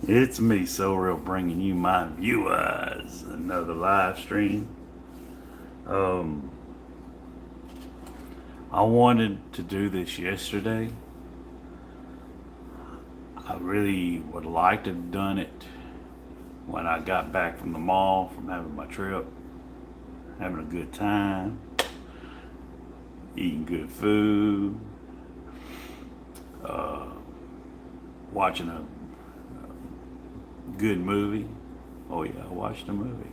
It's me, So Real, bringing you my viewers another live stream. Um, I wanted to do this yesterday. I really would like to have done it when I got back from the mall from having my trip, having a good time, eating good food, uh, watching a good movie. Oh yeah, I watched a movie.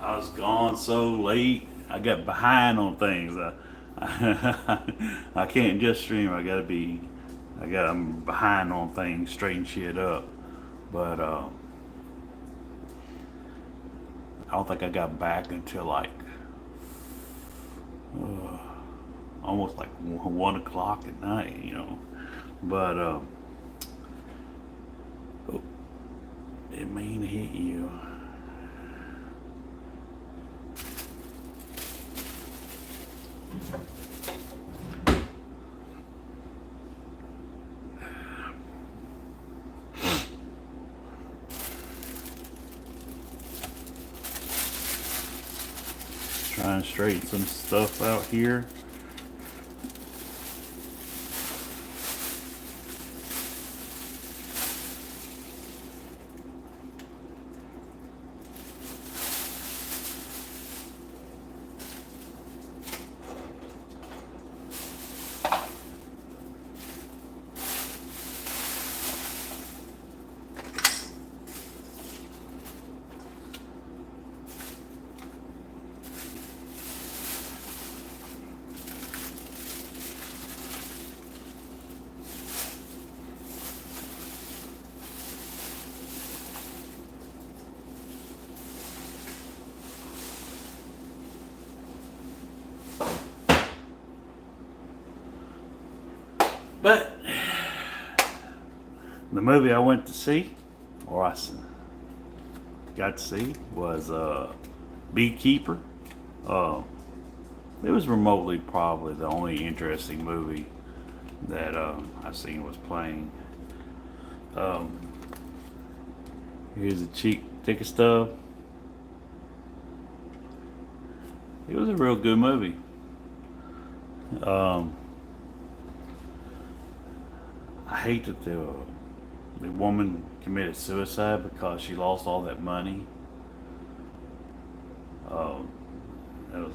I was gone so late. I got behind on things. I can't just stream. I'm behind on things, straighten shit up. But I don't think I got back until like uh, almost like 1 o'clock at night. But oh, it mean hit you. Trying to straighten some stuff out here. But the movie I went to see, or got to see, was Beekeeper. Uh, it was remotely probably the only interesting movie that I seen was playing. Um, Here's a cheap ticket stub. It was a real good movie. Um, I hate that the woman committed suicide because she lost all that money. Um, it was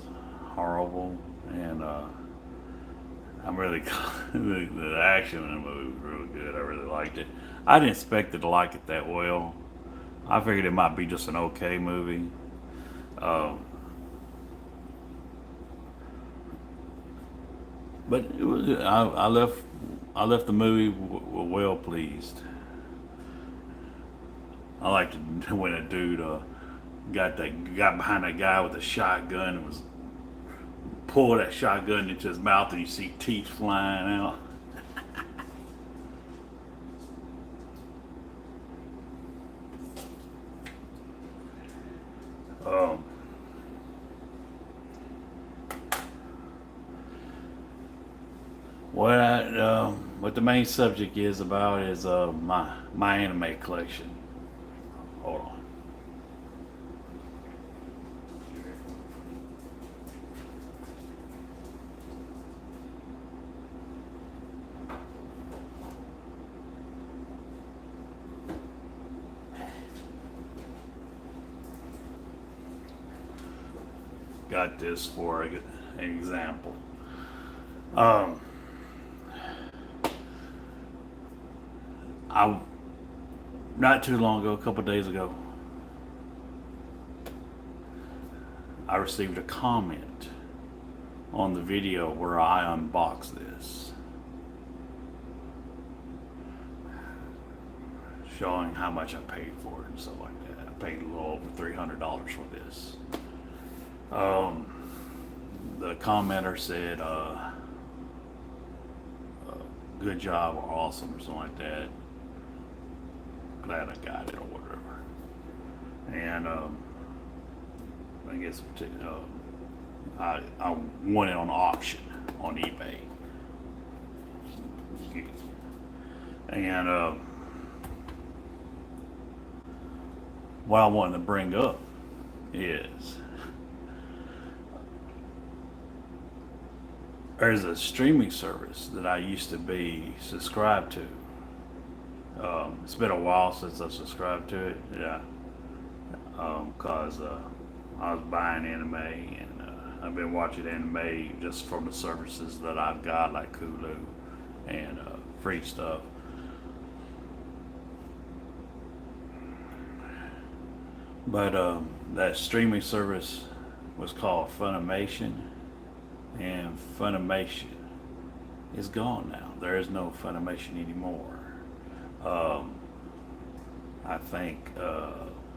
horrible, and I'm really the action in the movie was really good. I really liked it. I didn't expect it to like it that well. I figured it might be just an okay movie. Um, but it was. I left the movie well pleased. I liked it when a dude got behind that guy with a shotgun and was pull that shotgun into his mouth and you see teeth flying out. Um, what the main subject is about is my anime collection. Hold on. Got this for an example. Um, I Not too long ago, a couple of days ago, I received a comment on the video where I unboxed this. showing how much I paid for it and stuff like that. I paid a little over $300 for this. The commenter said, good job or awesome or something like that. Glad I got it or whatever. And I guess I won it on auction on eBay. And what I wanted to bring up is there's a streaming service that I used to be subscribed to. It's been a while since I subscribed to it. Yeah, because I was buying anime and I've been watching anime just from the services that I've got, like Hulu and free stuff. But that streaming service was called Funimation, and Funimation is gone now. There is no Funimation anymore. I think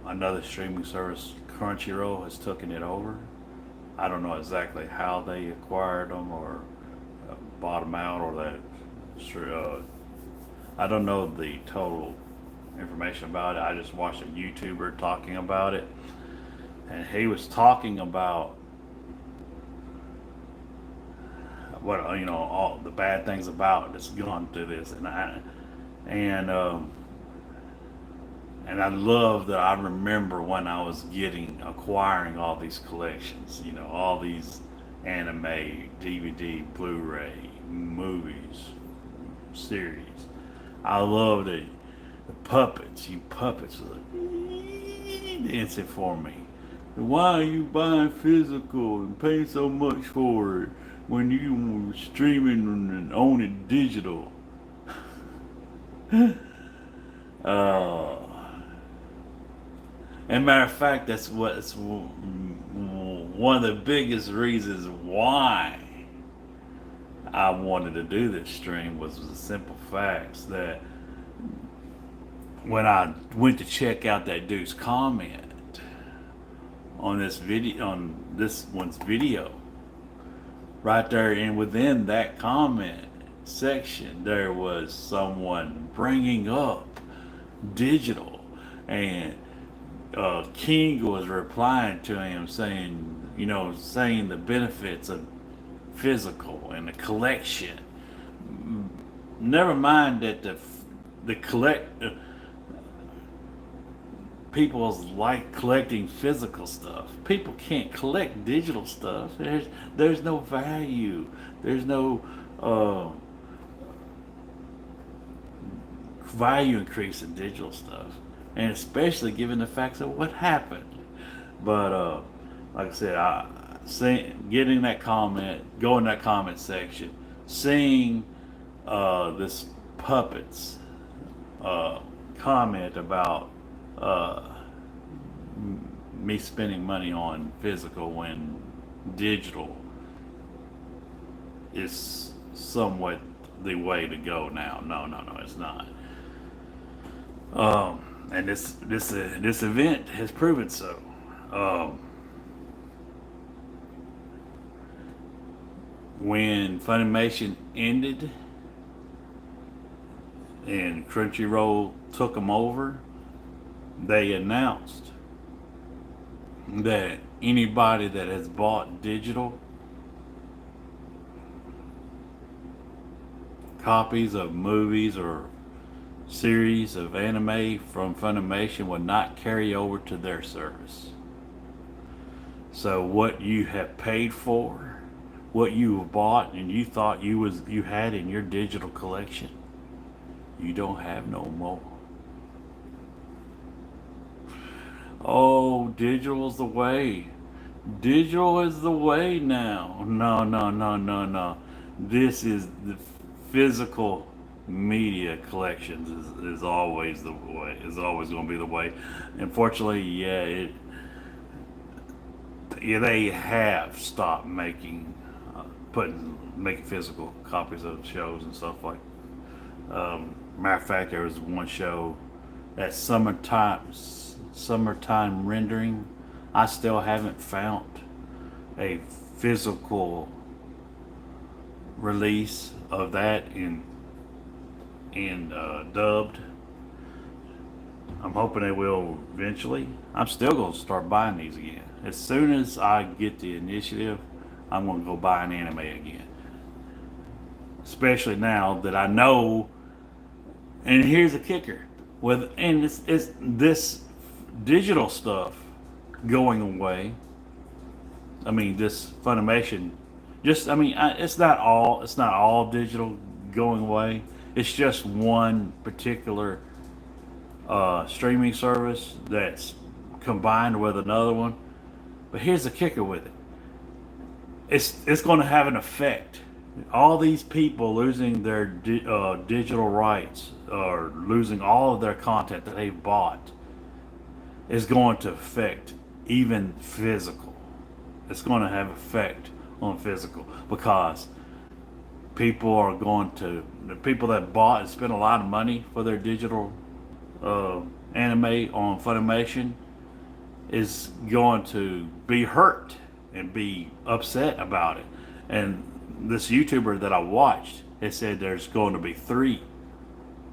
another streaming service, Crunchyroll, has taken it over. I don't know exactly how they acquired them or bought them out, or that. I don't know the total information about it. I just watched a YouTuber talking about it, and he was talking about what all the bad things about that's gone through this, and I love that I remember when I was acquiring all these collections, all these anime, DVD, Blu-ray, movies, series. I loved it. The puppets, you puppets were dancing for me. Why are you buying physical and paying so much for it when you were streaming and owning digital? And matter of fact, that's what's one of the biggest reasons why I wanted to do this stream was the simple facts that when I went to check out that dude's comment on this one's video, right there, and within that comment section, there was someone bringing up digital, and King was replying to him saying the benefits of physical and the collection. Never mind that people like collecting physical stuff. People can't collect digital stuff. There's no value. There's no value increase in digital stuff, and especially given the facts of what happened. But like I said, getting that comment, going to that comment section, seeing this puppets comment about me spending money on physical when digital is somewhat the way to go now. No, it's not. And this event has proven so. When Funimation ended and Crunchyroll took them over, they announced that anybody that has bought digital copies of movies or series of anime from Funimation would not carry over to their service. So what you have paid for, what you bought and you thought you had in your digital collection, you don't have no more. Oh, digital is the way. Digital is the way now. No. This is the physical media collections is always the way. Is always going to be the way. Unfortunately, they have stopped making physical copies of shows and stuff like. Matter of fact, there was one show that summertime rendering. I still haven't found a physical release of that in dubbed. I'm hoping they will eventually. I'm still gonna start buying these again. As soon as I get the initiative, I'm gonna go buy an anime again. Especially now that I know. And here's the kicker: it's this digital stuff going away. I mean, this Funimation. It's not all digital going away. It's just one particular streaming service that's combined with another one. But here's the kicker with it: it's going to have an effect. All these people losing their digital rights or losing all of their content that they've bought is going to affect even physical. It's going to have effect on physical because the people that bought and spent a lot of money for their digital anime on Funimation is going to be hurt and be upset about it. And this YouTuber that I watched, it said there's going to be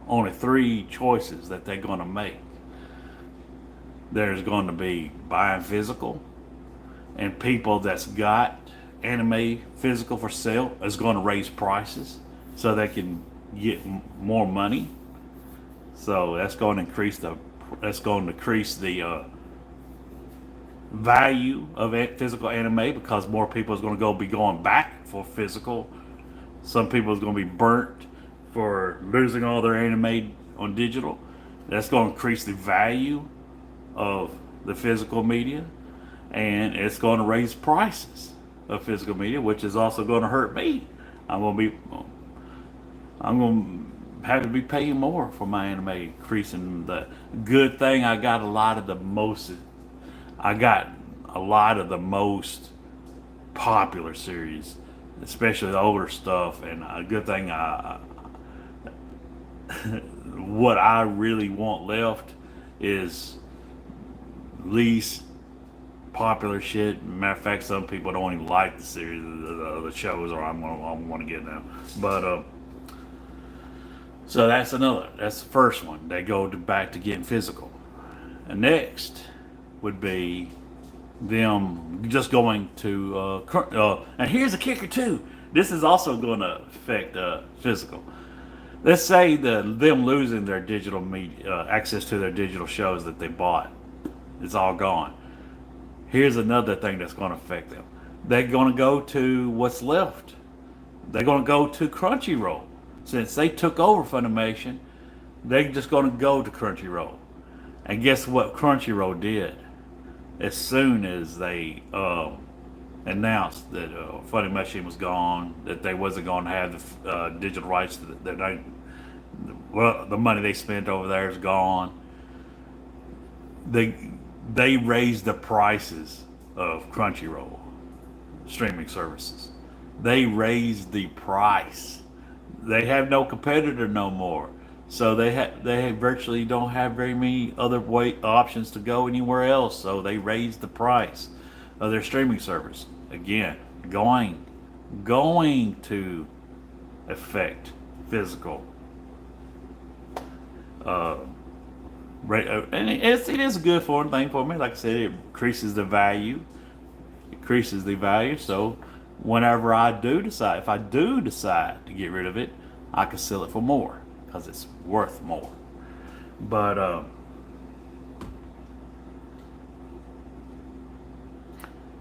only three choices that they're going to make. There's going to be buying physical, and people that's got anime physical for sale is going to raise prices so they can get more money. So that's going to increase the value of physical anime because more people is going to be going back for physical. Some people is going to be burnt for losing all their anime on digital. That's going to increase the value of the physical media, and it's going to raise prices of physical media, which is also going to hurt me. I'm going to have to be paying more for my anime, increasing the good thing. I got a lot of the most popular series, especially the older stuff, and a good thing what I really want left is least popular shit. Matter of fact, some people don't even like the series, the shows, or I'm gonna get now. But so that's the first one. They go back to getting physical. And next would be them just going to and here's the kicker too. This is also going to affect physical. Let's say them losing their digital media access to their digital shows that they bought. It's all gone. Here's another thing that's going to affect them. They're going to go to what's left. They're going to go to Crunchyroll. Since they took over Funimation, they're just going to go to Crunchyroll. And guess what Crunchyroll did? As soon as they announced that Funimation was gone, that they wasn't going to have the digital rights, the money they spent over there is gone. They raised the prices of Crunchyroll streaming services. They raised the price. They have no competitor no more. So they virtually don't have very many other options to go anywhere else. So they raised the price of their streaming service. Again, going to affect physical. And it is a good thing for me. Like I said, it increases the value. So whenever if I do decide to get rid of it, I can sell it for more because it's worth more. But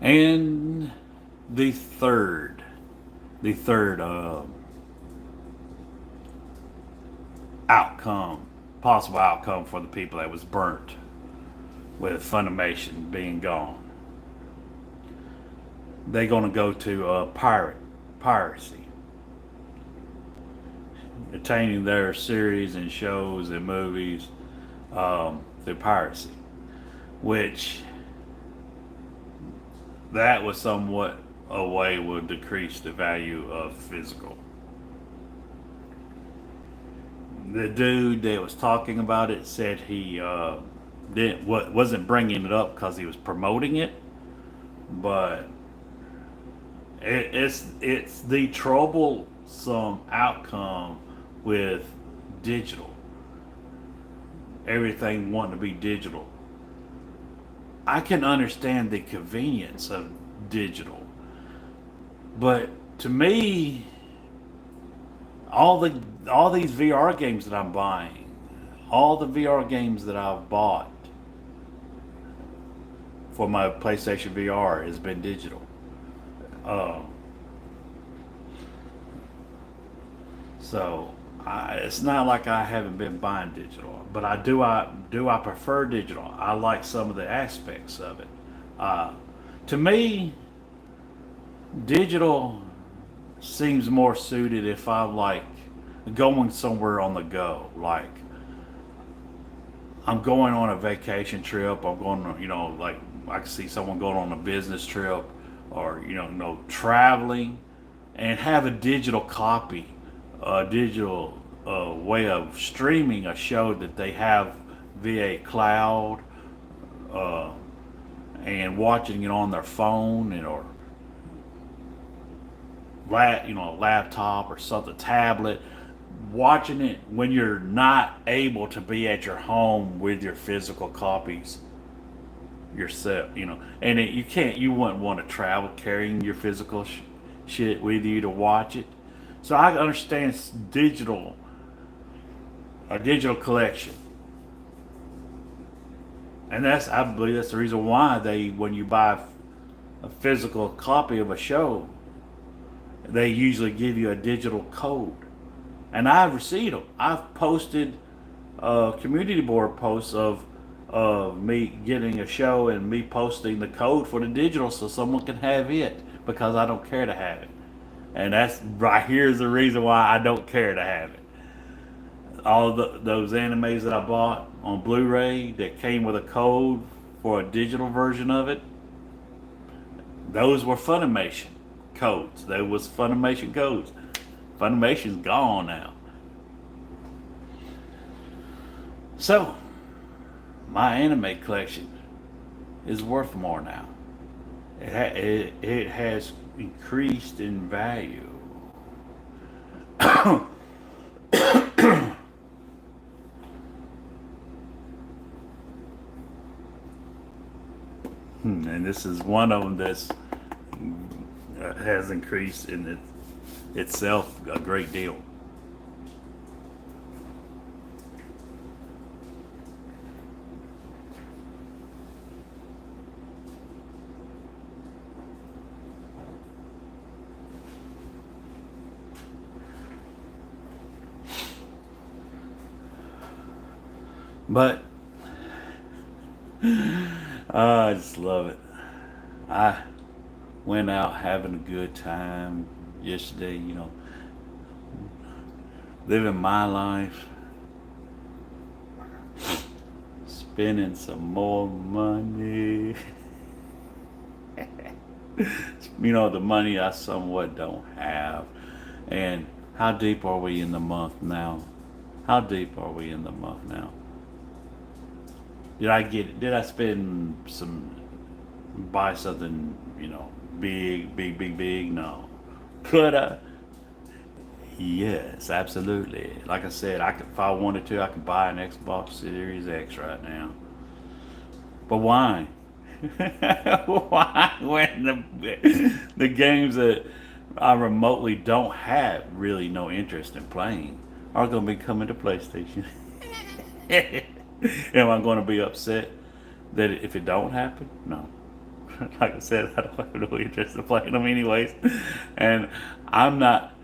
and the third possible outcome for the people that was burnt with Funimation being gone, they're gonna go to piracy, attaining their series and shows and movies through piracy, which that was somewhat a way would decrease the value of physical. the dude that was talking about it said he wasn't bringing it up because he was promoting it, but it's the troublesome outcome with digital. Everything wanting to be digital. I can understand the convenience of digital, but to me, all these VR games that I'm buying, all the VR games that I've bought for my PlayStation VR has been digital. Uh, so it's not like I haven't been buying digital, but I prefer digital. I like some of the aspects of it. Uh, to me, digital seems more suited if I'm like going somewhere on the go. Like I'm going on a vacation trip. I'm going, like I can see someone going on a business trip or, traveling and have a digital copy, a digital way of streaming a show that they have via cloud uh, and watching it on their phone or laptop or something, tablet, watching it when you're not able to be at your home with your physical copies yourself, and you wouldn't want to travel carrying your physical shit with you to watch it. So I understand a digital collection, and I believe that's the reason why when you buy a physical copy of a show, they usually give you a digital code. And I've received them. I've posted community board posts of me getting a show and me posting the code for the digital so someone can have it because I don't care to have it. And that's right here's the reason why I don't care to have it. Those animes that I bought on Blu-ray that came with a code for a digital version of it, those were Funimation codes. There was Funimation codes. Funimation's gone now. So, my anime collection is worth more now. It has increased in value. And this is one of them that's has increased in itself a great deal. But I just love it. I went out having a good time yesterday, living my life, spending some more money. The money I somewhat don't have. And how deep are we in the month now? How deep are we in the month now? Did I spend buy something, big, big, big, big? No. Could I? Yes, absolutely. Like I said, if I wanted to, I could buy an Xbox Series X right now. But why? Why when the games that I remotely don't have really no interest in playing are going to be coming to PlayStation? Am I going to be upset that if it don't happen? No. Like I said, I don't have no interest in playing them anyways, and I'm not.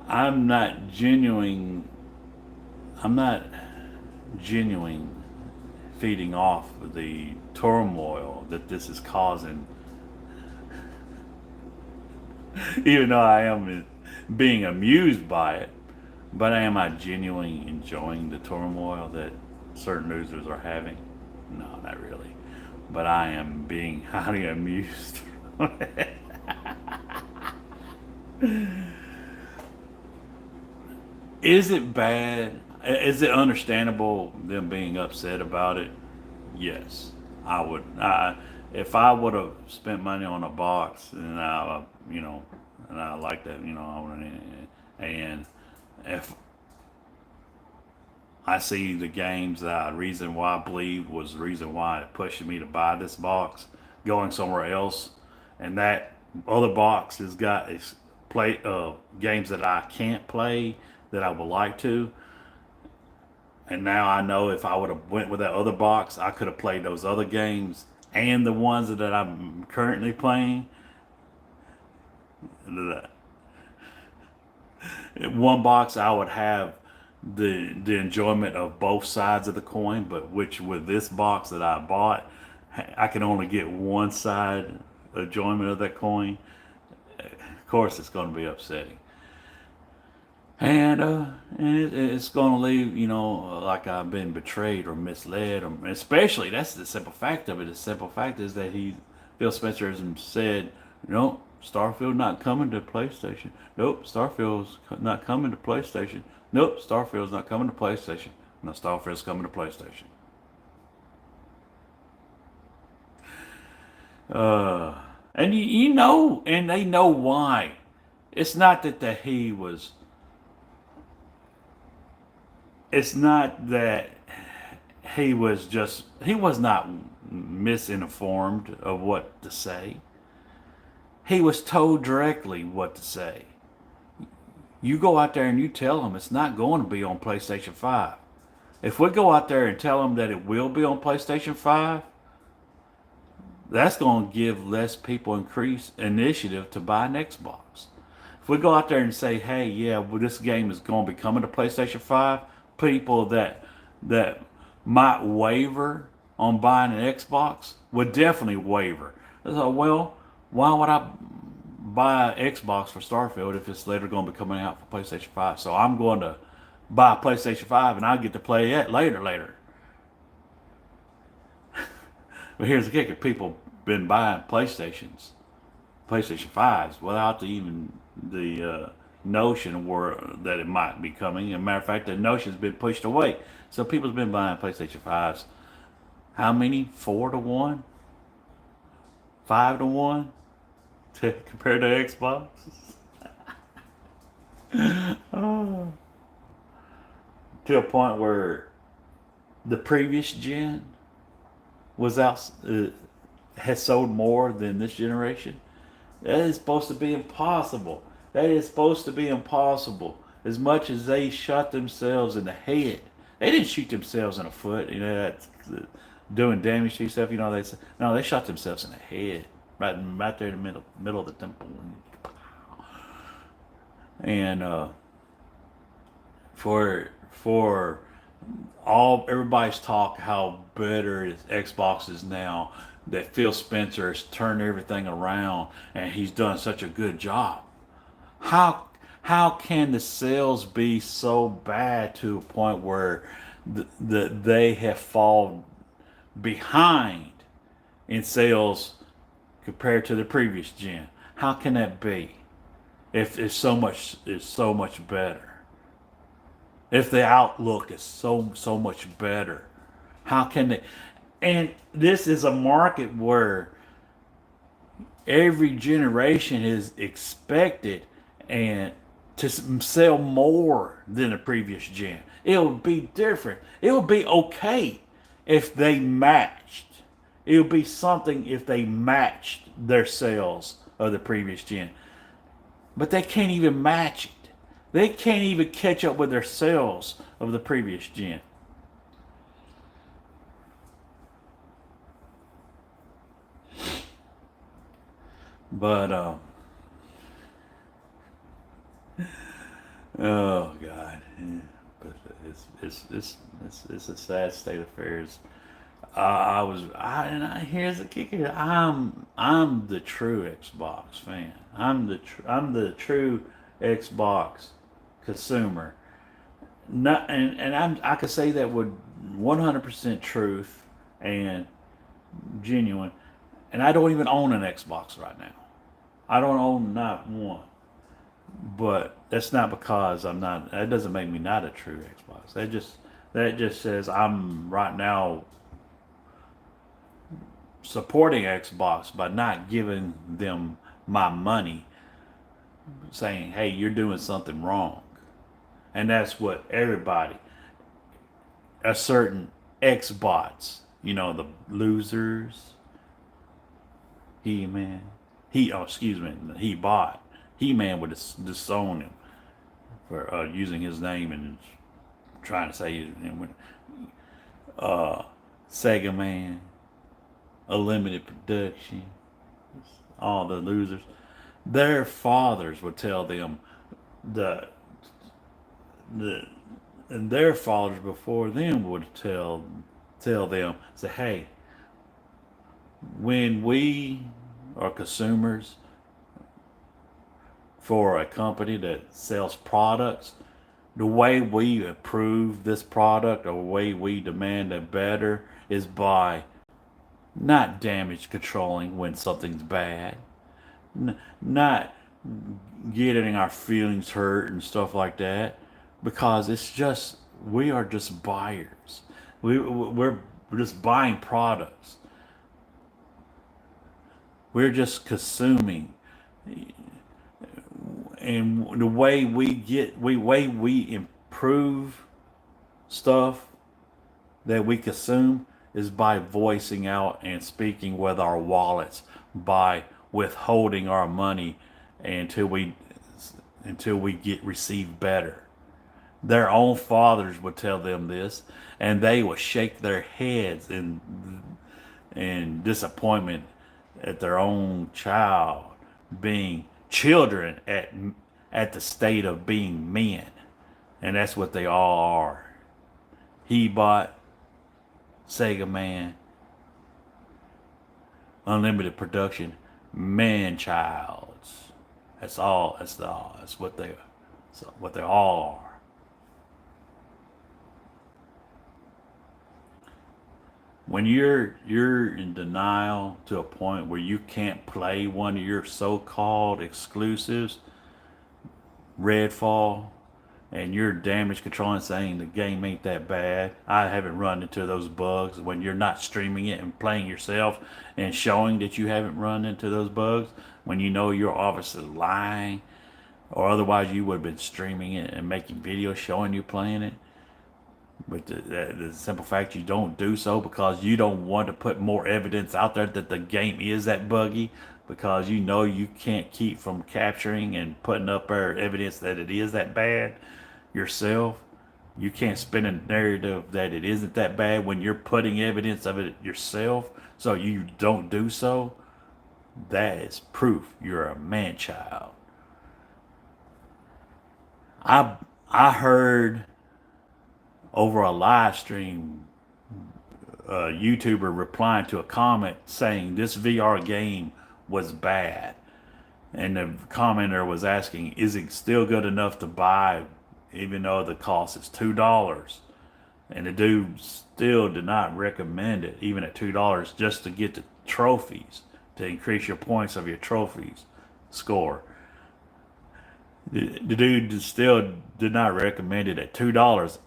I'm not genuine. I'm not genuine feeding off the turmoil that this is causing. Even though I am being amused by it, but am I genuinely enjoying the turmoil that certain losers are having? No, not really. But I am being highly amused. Is it bad? Is it understandable them being upset about it? Yes, I would. If I would have spent money on a box, and and I like that, I would, and if I see the games that reason why I believe was the reason why it pushed me to buy this box, going somewhere else, and that other box has got play games that I can't play that I would like to. And now I know if I would have went with that other box, I could have played those other games and the ones that I'm currently playing. One box, I would have the enjoyment of both sides of the coin, but which with this box that I bought, I can only get one side enjoyment of that coin. Of course, it's going to be upsetting. And it's going to leave, like I've been betrayed or misled, or especially that's the simple fact of it. The simple fact is that Phil Spencer has said, nope, Starfield not coming to PlayStation. Nope, Starfield's not coming to PlayStation. Nope, Starfield's not coming to PlayStation. No, Starfield's coming to PlayStation. And and they know why. It's not that he was. It's not that he was not misinformed of what to say. He was told directly what to say. You go out there and you tell him it's not going to be on PlayStation 5. If we go out there and tell him that it will be on PlayStation 5, that's going to give less people increased initiative to buy an Xbox. If we go out there and say, hey, yeah, well, this game is going to be coming to PlayStation 5, people that might waver on buying an Xbox would definitely waver. So, well, why would I buy an Xbox for Starfield if it's later going to be coming out for PlayStation 5? So I'm going to buy a PlayStation 5 and I'll get to play it later. But here's the kicker: people been buying PlayStation 5s without the notion that it might be coming. As a matter of fact, the notion's been pushed away. So people's been buying PlayStation 5s. How many? 4-1? 5-1? Compared to Xbox? Oh. To a point where the previous gen was out, has sold more than this generation. That is supposed to be impossible. That is supposed to be impossible. As much as they shot themselves in the head, they didn't shoot themselves in the foot. That's doing damage to yourself. They shot themselves in the head, right there in the middle of the temple. And for everybody's talk how better Xbox is now, that Phil Spencer has turned everything around and he's done such a good job. How can the sales be so bad to a point where they have fallen behind in sales compared to the previous gen? How can that be? If it's so much better. If the outlook is so much better, how can they? And this is a market where every generation is expected and to sell more than the previous gen. It'll be different. It'll be okay if they matched. It'll be something if they matched their sales of the previous gen. But they can't even match it. They can't even catch up with their sales of the previous gen. But oh God, but it's a sad state of affairs. Here's the kicker. I'm the true Xbox fan. I'm the true Xbox consumer. Not and I could say that with 100% truth and genuine. And I don't even own an Xbox right now. I don't own not one. But that's not because I'm not. That doesn't make me not a true Xbox. That just says I'm right now supporting Xbox by not giving them my money, saying, "Hey, you're doing something wrong," and that's what everybody, a certain Xbots, the losers, He-Man, excuse me, he bought. He-Man would disown him for using his name and trying to say uh, Sega Man, Unlimited Production, all the losers. Their fathers would tell them the the and their fathers before them would tell them, say, hey, when we are consumers for a company that sells products, the way we approve this product or the way we demand it better is by not damage controlling when something's bad, not getting our feelings hurt and stuff like that, because it's just we are just buyers. We're just buying products. We're just consuming, and the way we improve stuff that we consume is by voicing out and speaking with our wallets, by withholding our money until we get received better. Their own fathers would tell them this, and they would shake their heads in disappointment at their own child being children at the state of being men, and that's what they all are. He bought Sega Man, Unlimited Production, man childs. That's all. That's what they all are. When you're in denial to a point where you can't play one of your so-called exclusives, Redfall, and you're damage controlling, saying the game ain't that bad. I haven't run into those bugs. When you're not streaming it and playing yourself and showing that you haven't run into those bugs, when you know you're obviously lying, or otherwise you would have been streaming it and making videos showing you playing it. But the simple fact you don't do so because you don't want to put more evidence out there that the game is that buggy, because you know you can't keep from capturing and putting up our evidence that it is that bad yourself. You can't spin a narrative that it isn't that bad when you're putting evidence of it yourself, so you don't do so. That is proof you're a man child. I heard over a live stream a YouTuber replying to a comment saying this VR game was bad. And the commenter was asking, is it still good enough to buy even though the cost is $2? And the dude still did not recommend it, even at $2, just to get the trophies, to increase your points of your trophies score. The dude still did not recommend it at $2,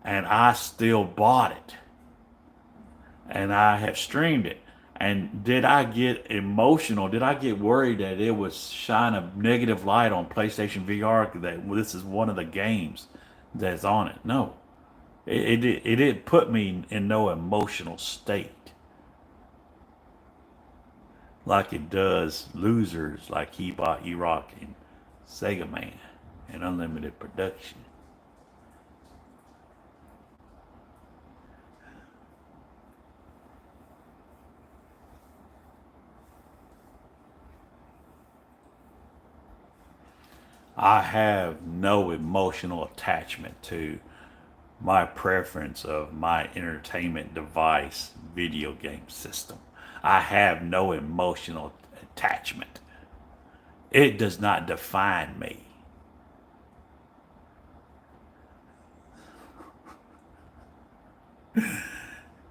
and I still bought it, and I have streamed it. And did I get emotional? Did I get worried that it was shine a negative light on PlayStation VR that this is one of the games that's on it? No, it didn't put me in no emotional state like it does losers like He Bought E-Rock and Sega Man and Unlimited Production. I have no emotional attachment to my preference of my entertainment device video game system. I have no emotional attachment. It does not define me.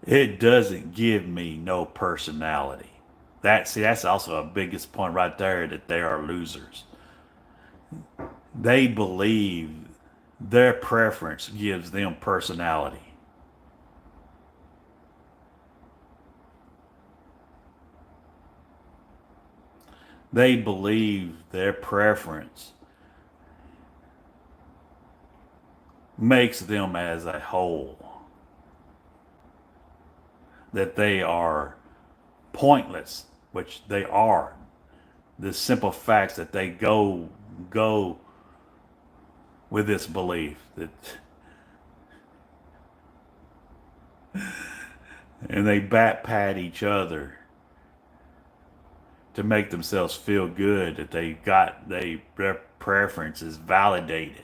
It doesn't give me no personality. That's also a biggest point right there, that they are losers. They believe their preference gives them personality. They believe their preference makes them as a whole. That they are pointless, which they are. The simple facts that they go with this belief that, and they bat pat each other to make themselves feel good that their preference is validated.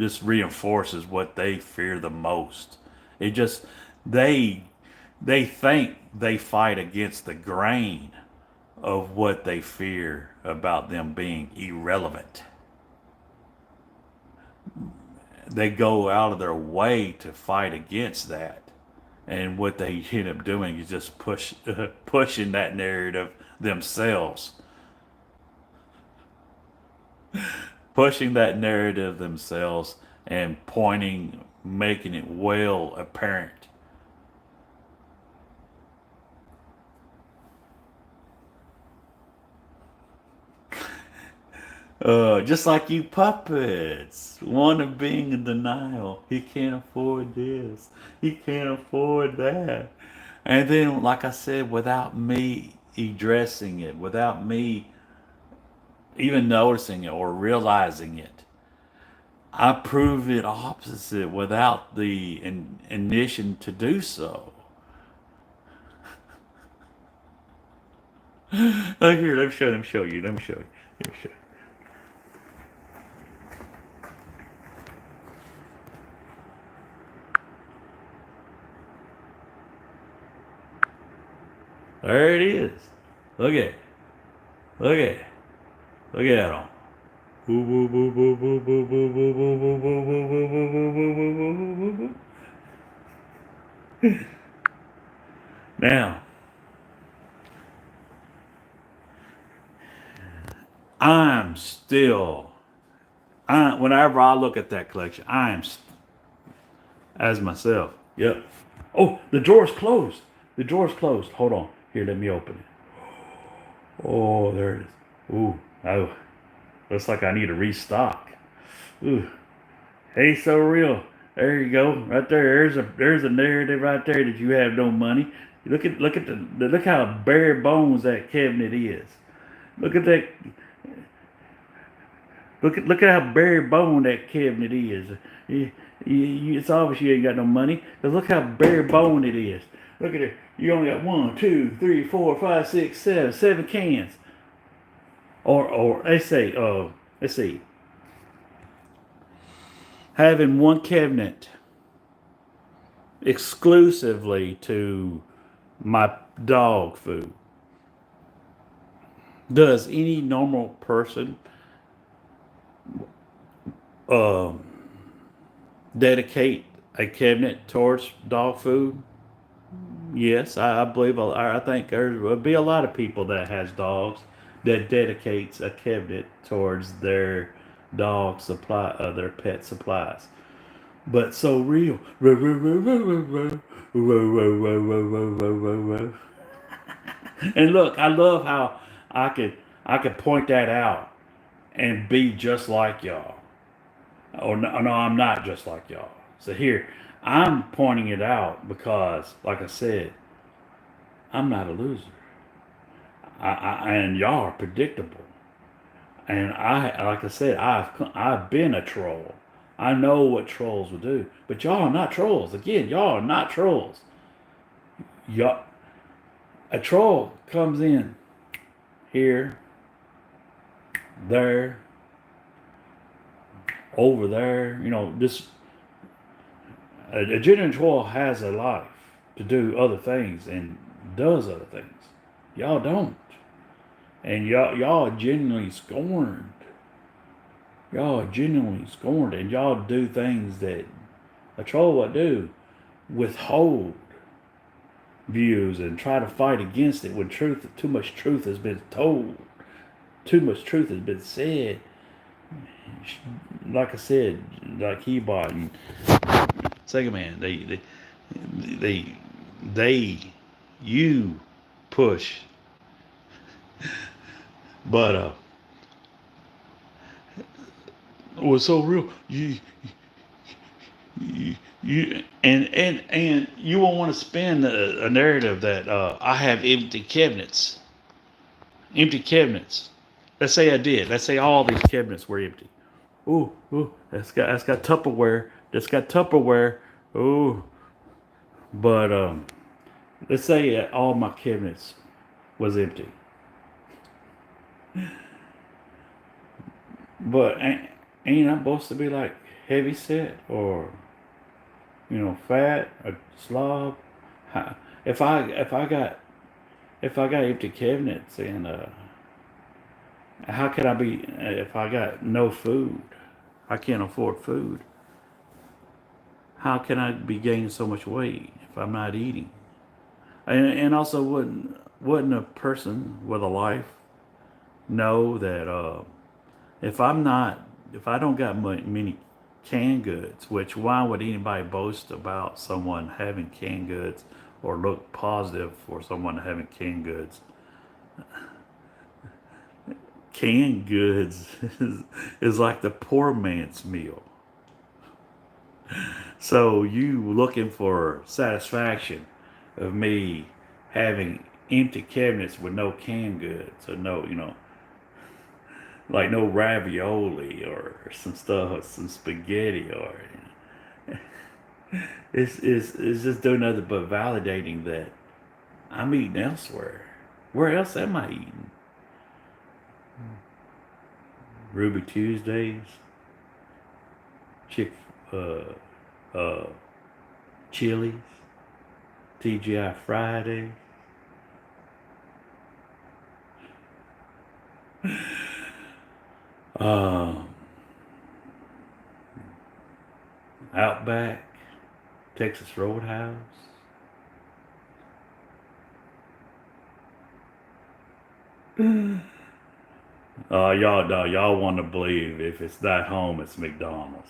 Just reinforces what they fear the most. It just they they think they fight against the grain of what they fear about them being irrelevant. They go out of their way to fight against that. And what they end up doing is just pushing that narrative themselves. Pushing that narrative themselves and making it well apparent. Just like you puppets, one of being in denial. He can't afford this. He can't afford that. And then, like I said, without me addressing it, without me even noticing it or realizing it, I prove it opposite without the initiation to do so. Look here, let me show you. Let me show you. Let me show you. There it is. Look at it. Look at it. Look at them. Now, I'm still, whenever I look at that collection, as myself. Yep. Oh, the drawer's closed. The drawer's closed. Hold on. Here, let me open it. Oh, there it is. Ooh, oh, looks like I need to restock. Ooh, hey, so real. There you go, right there. There's a narrative right there that you have no money. Look how bare bones that cabinet is. Look at that. Look at how bare bone that cabinet is. It's obvious you ain't got no money. Cause look how bare bone it is. Look at it. You only got 1, 2, 3, 4, 5, 6, 7 cans. Or let's see. Having one cabinet exclusively to my dog food. Does any normal person dedicate a cabinet towards dog food? Yes, I believe. I think there will be a lot of people that has dogs that dedicates a cabinet towards their dog supply, their pet supplies. But so real. And look, I love how I could point that out and be just like y'all. Oh no, I'm not just like y'all. So here, I'm pointing it out because, like I said, I'm not a loser. And y'all are predictable. And like I said, I've been a troll. I know what trolls will do. But y'all are not trolls. Again, y'all are not trolls. Y'all, a troll comes in here, there, over there. Just a genuine troll has a life to do other things and does other things. Y'all don't. And y'all are genuinely scorned. Y'all are genuinely scorned, and y'all do things that a troll would do, withhold views and try to fight against it when too much truth has been told. too much truth has been said. Like I said, like he bought and Sega Man, they, they, you push, but was so real. You you won't want to spin a narrative that I have empty cabinets. Let's say I did. Let's say all these cabinets were empty. Ooh, that's got Tupperware. That's got Tupperware. Ooh, but let's say all my cabinets was empty. But ain't I supposed to be like heavy set or fat or slob? If I got empty cabinets and how can I be if I got no food? I can't afford food. How can I be gaining so much weight if I'm not eating? And also, wouldn't a person with a life know that if I'm not, if I don't got many canned goods, which why would anybody boast about someone having canned goods or look positive for someone having canned goods? Canned goods is like the poor man's meal. So you looking for satisfaction of me having empty cabinets with no canned goods or no, like no ravioli or some stuff, some spaghetti or it's just doing nothing but validating that I'm eating elsewhere. Where else am I eating? Ruby Tuesdays, Chick, uh, uh, Chili's, TGI Fridays. Um, Outback, Texas Roadhouse. Y'all, no, y'all want to believe if it's not home, it's McDonald's.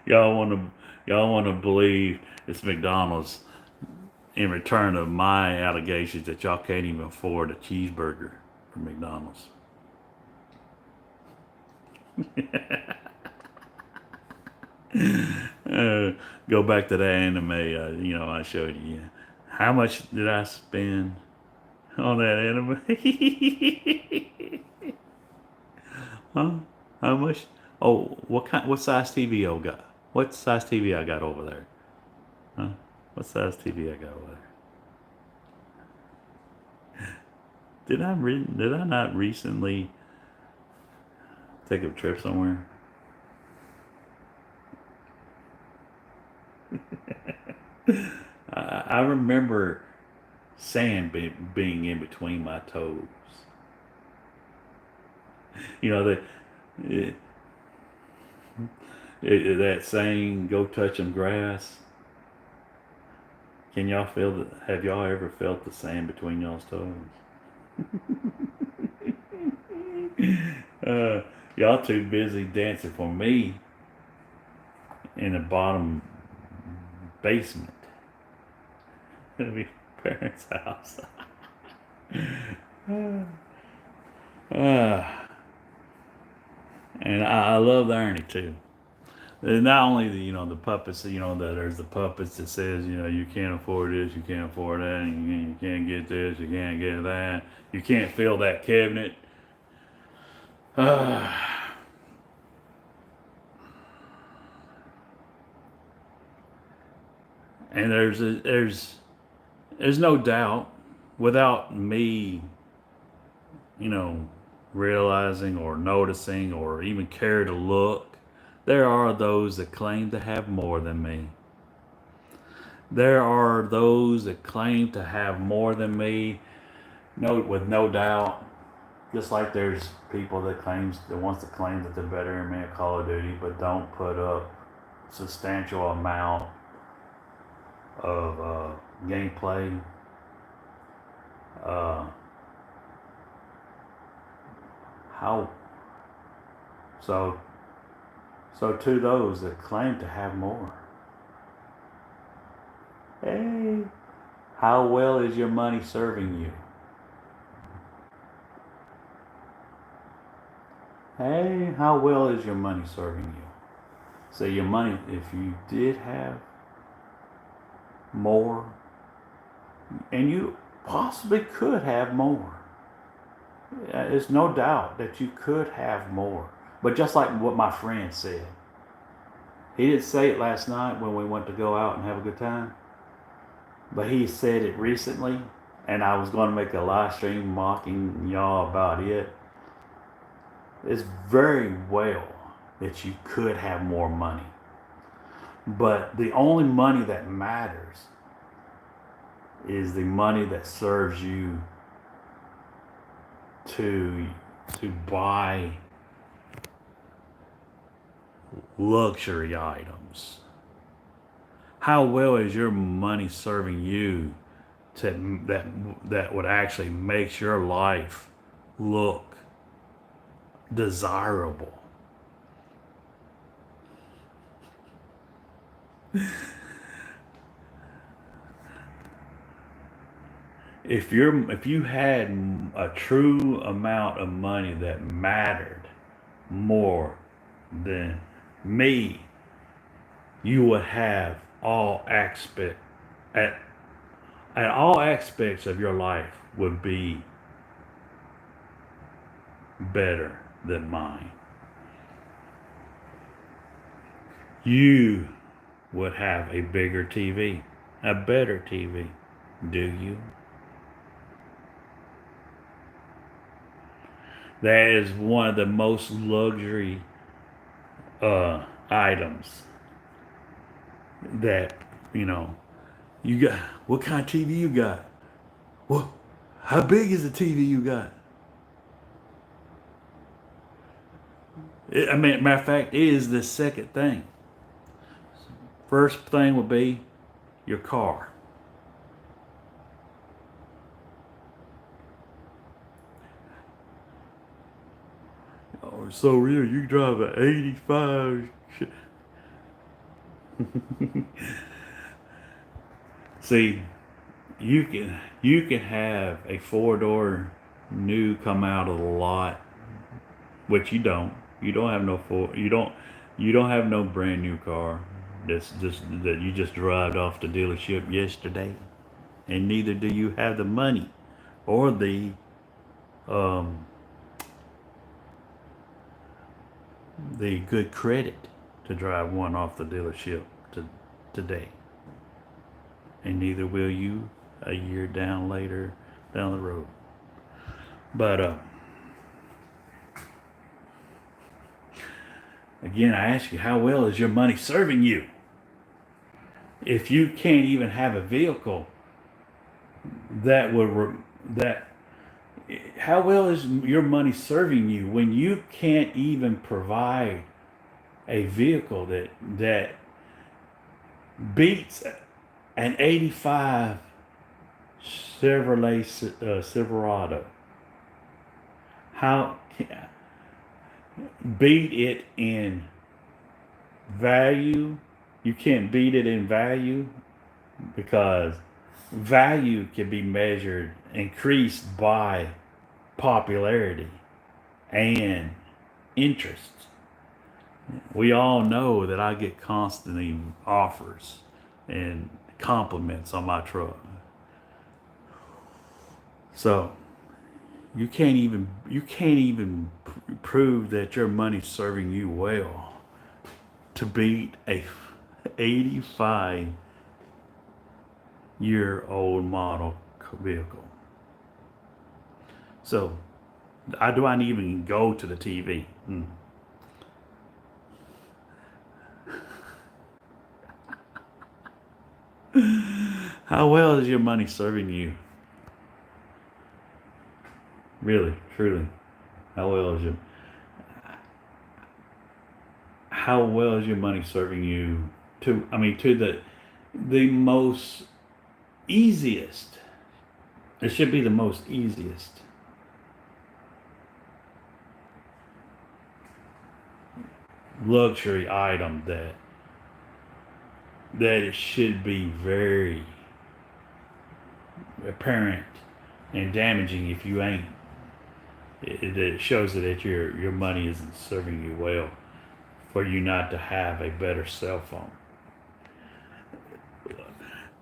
Y'all want to believe it's McDonald's in return of my allegations that y'all can't even afford a cheeseburger from McDonald's. uh, Go back to that anime. I showed you. How much did I spend on that anime? Huh? How much? Oh, what kind? What size TV I got? What size TV I got over there? Huh? What size TV I got over there? Did I not recently take a trip somewhere? I remember sand being in between my toes. You know that it, that saying, "Go touch some grass." Can y'all feel that? Have y'all ever felt the sand between y'all's toes? uh, y'all too busy dancing for me in the bottom basement of your parents' house. uh, and I love the Ernie too. And not only the puppets, that there's the puppets that says you can't afford this, you can't afford that, and you can't get this, you can't get that, you can't fill that cabinet. Uh, and there's no doubt, without me, you know, realizing or noticing or even care to look, there are those that claim to have more than me. There are those that claim to have more than me, with no doubt. Just like there's people that wants to claim that they're better than me at Call of Duty, but don't put up substantial amount of gameplay. Uh, how so? So to those that claim to have more, hey, how well is your money serving you? Hey, how well is your money serving you? So your money, if you did have more, and you possibly could have more, there's no doubt that you could have more. But just like what my friend said, he didn't say it last night when we went to go out and have a good time, but he said it recently, and I was going to make a live stream mocking y'all about it. It's very well that you could have more money, but the only money that matters is the money that serves you to buy luxury items. How well is your money serving you to that would actually make your life look desirable? If you had a true amount of money that mattered more than me, you would have at all aspects of your life would be better than mine. You would have a bigger TV, a better TV. Do you? That is one of the most luxury items that, you know, you got. What kind of TV you got? Well, how big is the TV you got? I mean, matter of fact, it is the second thing. First thing would be your car. Oh, so real, you drive an 85. See, you can have a 4-door new come out of the lot, which you don't. You don't have no you don't have no brand new car. That's just that you just drove off the dealership yesterday, and neither do you have the money or um the good credit to drive one off the dealership today, and neither will you a year down the road. But again, I ask you, how well is your money serving you? If you can't even have a vehicle that would that how well is your money serving you when you can't even provide a vehicle that beats an 85 Chevrolet Silverado? How beat it in value? You can't beat it in value because value can be measured, increased by popularity and interest. We all know that I get constantly offers and compliments on my truck. So you can't even prove that your money's serving you well to beat a 85-year-old model vehicle. So do I even go to the TV? How well is your money serving you? Really, truly. How well is your money serving you to the most easiest. It should be the most easiest luxury item that it should be very apparent and damaging if you ain't. It shows that your money isn't serving you well for you not to have a better cell phone.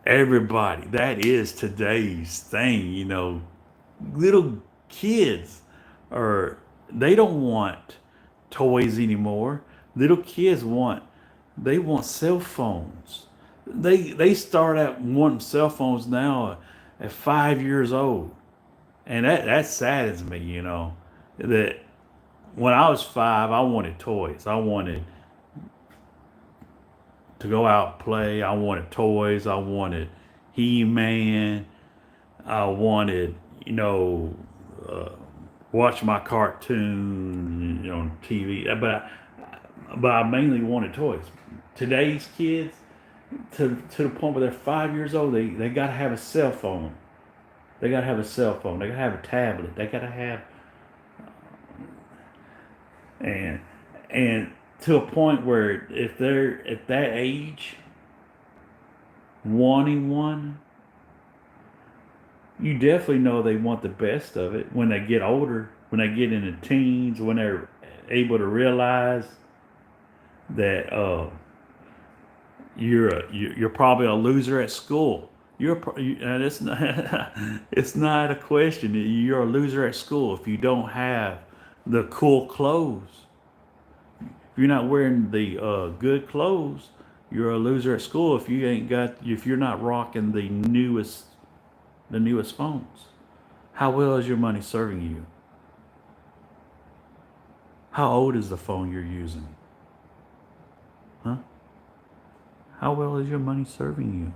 Everybody, that is today's thing, little kids are, they don't want toys anymore. Little kids they want cell phones. They start out wanting cell phones now at 5 years old. And that saddens me, that when I was 5, I wanted toys. I wanted to go out and play. I wanted toys. I wanted He-Man. I wanted, watch my cartoon, on TV. But I mainly wanted toys. Today's kids, to the point where they're 5 years old, they got to have a cell phone. They got to have a cell phone. They got to have a tablet. They got to have, and to a point where if they're at that age wanting one, you definitely know they want the best of it. When they get older, when they get into teens, when they're able to realize that you're probably a loser at school. And it's not it's not a question. You're a loser at school if you don't have the cool clothes. If you're not wearing the good clothes, you're a loser at school. If you're not rocking the newest phones. How well is your money serving you? How old is the phone you're using? Huh? How well is your money serving you?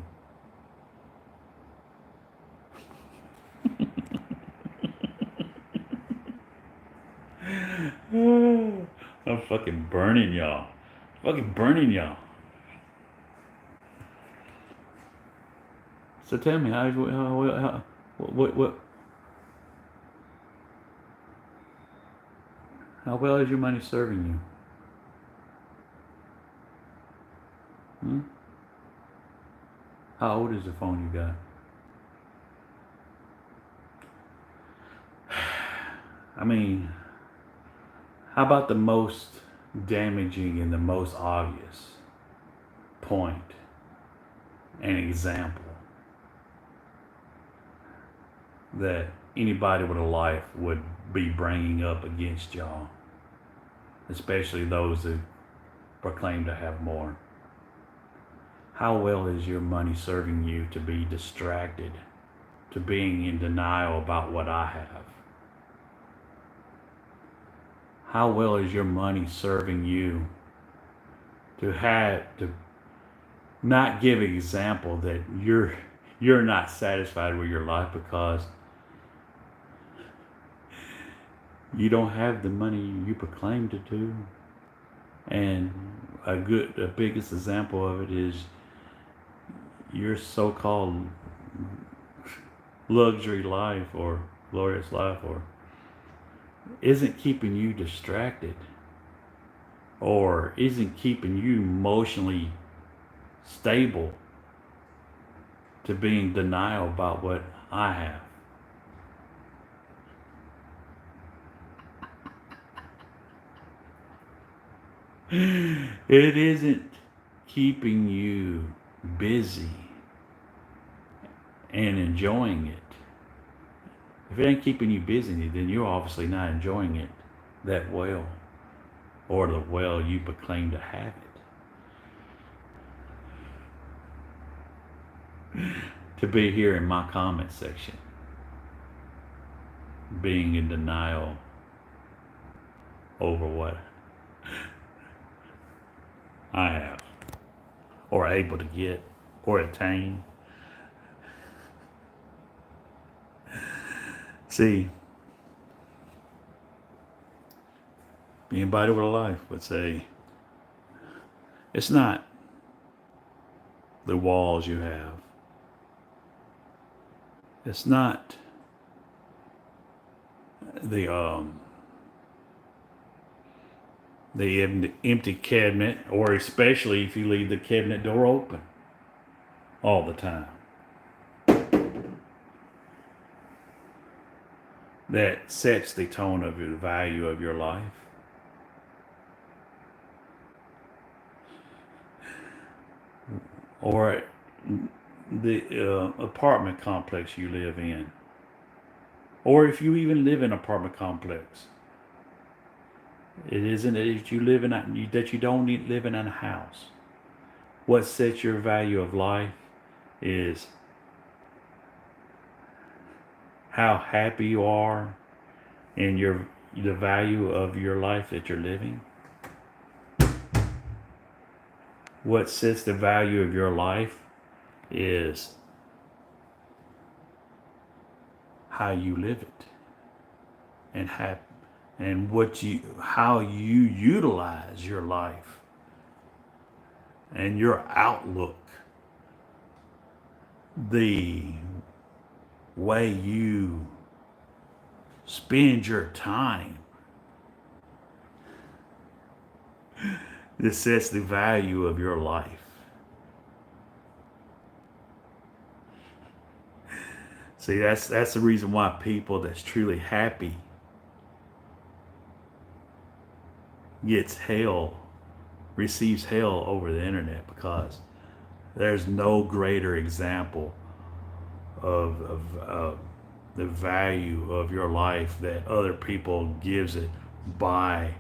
I'm fucking burning y'all. Fucking burning y'all. So tell me, how well is your money serving you? How old is the phone you got? I mean, how about the most damaging and the most obvious point and example that anybody with a life would be bringing up against y'all, especially those that proclaim to have more? How well is your money serving you to be distracted, to being in denial about what I have? How well is your money serving you to not give an example that you're not satisfied with your life because you don't have the money you proclaim to do? And the biggest example of it is your so-called luxury life or glorious life or isn't keeping you distracted or isn't keeping you emotionally stable to be in denial about what I have. It isn't keeping you busy and enjoying it. If it ain't keeping you busy, then you're obviously not enjoying it that well, or the well you proclaim to have it. To be here in my comment section, being in denial over what I have, or able to get, or attain. See, anybody with a life would say, it's not the walls you have. It's not the empty cabinet, or especially if you leave the cabinet door open all the time, that sets the tone of the value of your life. Or the apartment complex you live in, or if you even live in an apartment complex, it isn't that you live in that you don't live in a house. What sets your value of life is how happy you are in the value of your life that you're living. What sets the value of your life is how you live it, and how you utilize your life, and your outlook, the way you spend your time. This sets the value of your life. See, that's the reason why people that's truly happy receives hell over the internet, because there's no greater example of the value of your life that other people gives it by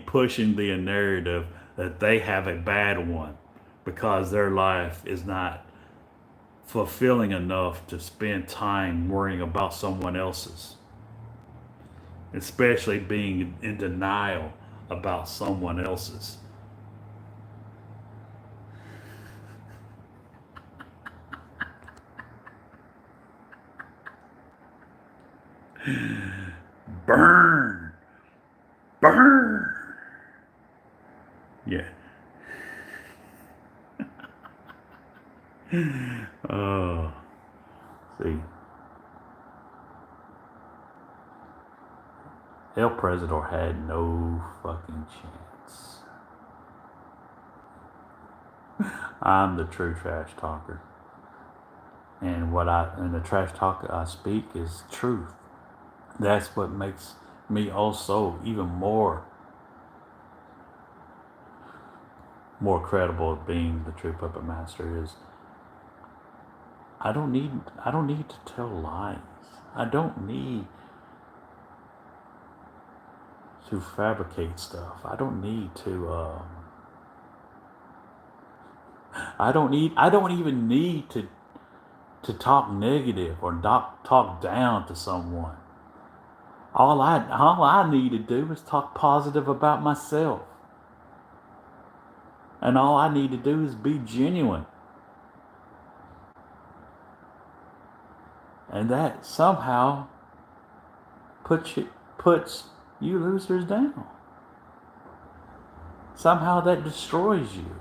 pushing the narrative that they have a bad one because their life is not fulfilling enough to spend time worrying about someone else's, especially being in denial about someone else's. Burn! Burn! Yeah. Oh, see. El Presidor had no fucking chance. I'm the true trash talker. And the trash talk I speak is truth. That's what makes me also even more credible of being the true puppet master. Is I don't need to tell lies. I don't need to fabricate stuff. I don't need to I don't even need to talk negative or talk down to someone. All I need to do is talk positive about myself. And all I need to do is be genuine. And that somehow puts you losers down. Somehow that destroys you.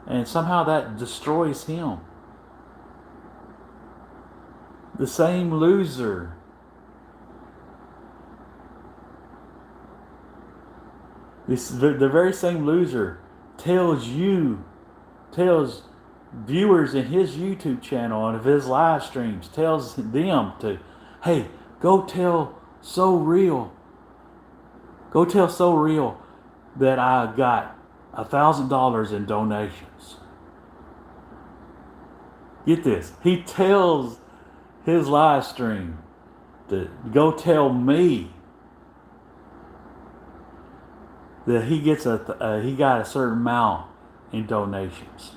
And somehow that destroys him. The same loser the very same loser tells viewers in his YouTube channel and of his live streams, tells them to, hey, go tell So Real that I got $1,000 in donations. Get this, he tells his live stream to go tell me that he got a certain amount in donations.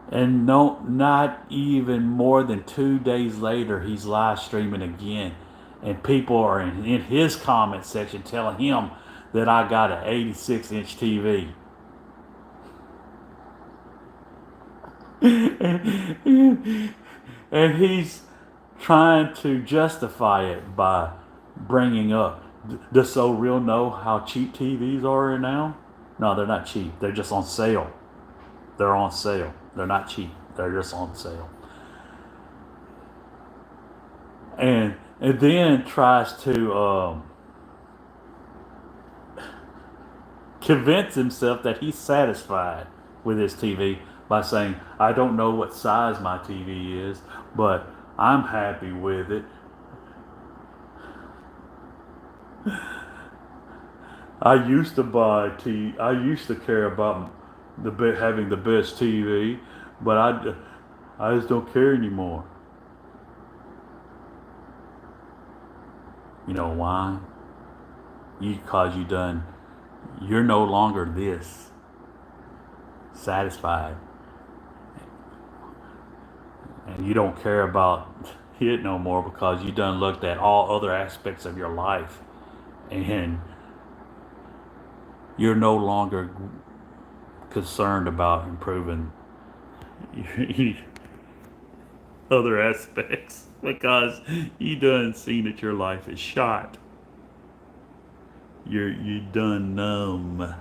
And not even more than 2 days later, he's live streaming again, and people are in his comment section telling him that I got an 86-inch TV. And he's trying to justify it by bringing up, does So Real know how cheap TVs are now? No, they're not cheap. They're just on sale. They're on sale. They're not cheap. They're just on sale. And then tries to convince himself that he's satisfied with his TV by saying, I don't know what size my TV is, but I'm happy with it. I used to care about having the best TV, but I just don't care anymore. You know why? Because you're no longer this satisfied, and you don't care about it no more because you done looked at all other aspects of your life, and you're no longer concerned about improving other aspects because you done seen that your life is shot. You done numb.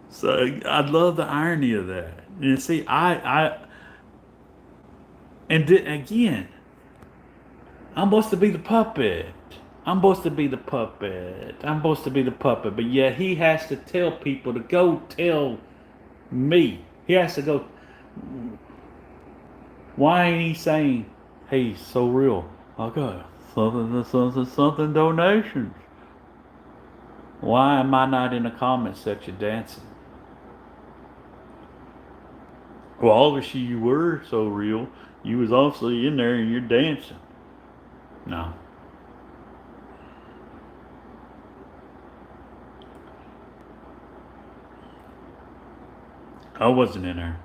So I love the irony of that. You see, again, I'm supposed to be the puppet. I'm supposed to be the puppet. I'm supposed to be the puppet. But yet he has to tell people to go tell me. He has to go. Why ain't he saying, hey, so real? Okay, something donations. Why am I not in the comment section dancing? Well, obviously you were so real. You was obviously in there and you're dancing. No. I wasn't in there.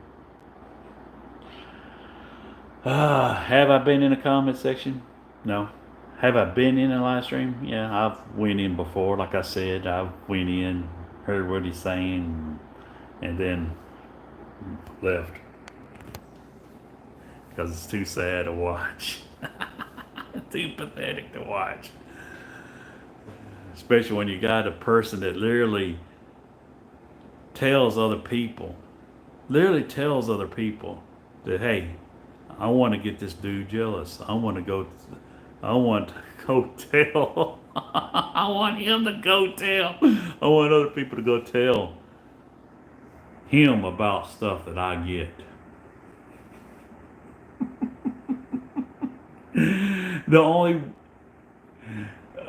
Have I been in the comment section? No. Have I been in a live stream? Yeah, I've went in before. Like I said, I went in, heard what he's saying, and then left. Because it's too sad to watch. Too pathetic to watch. Especially when you got a person that literally tells other people that, hey, I want to get this dude jealous. I want to go tell. I want him to go tell. I want other people to go tell him about stuff that I get.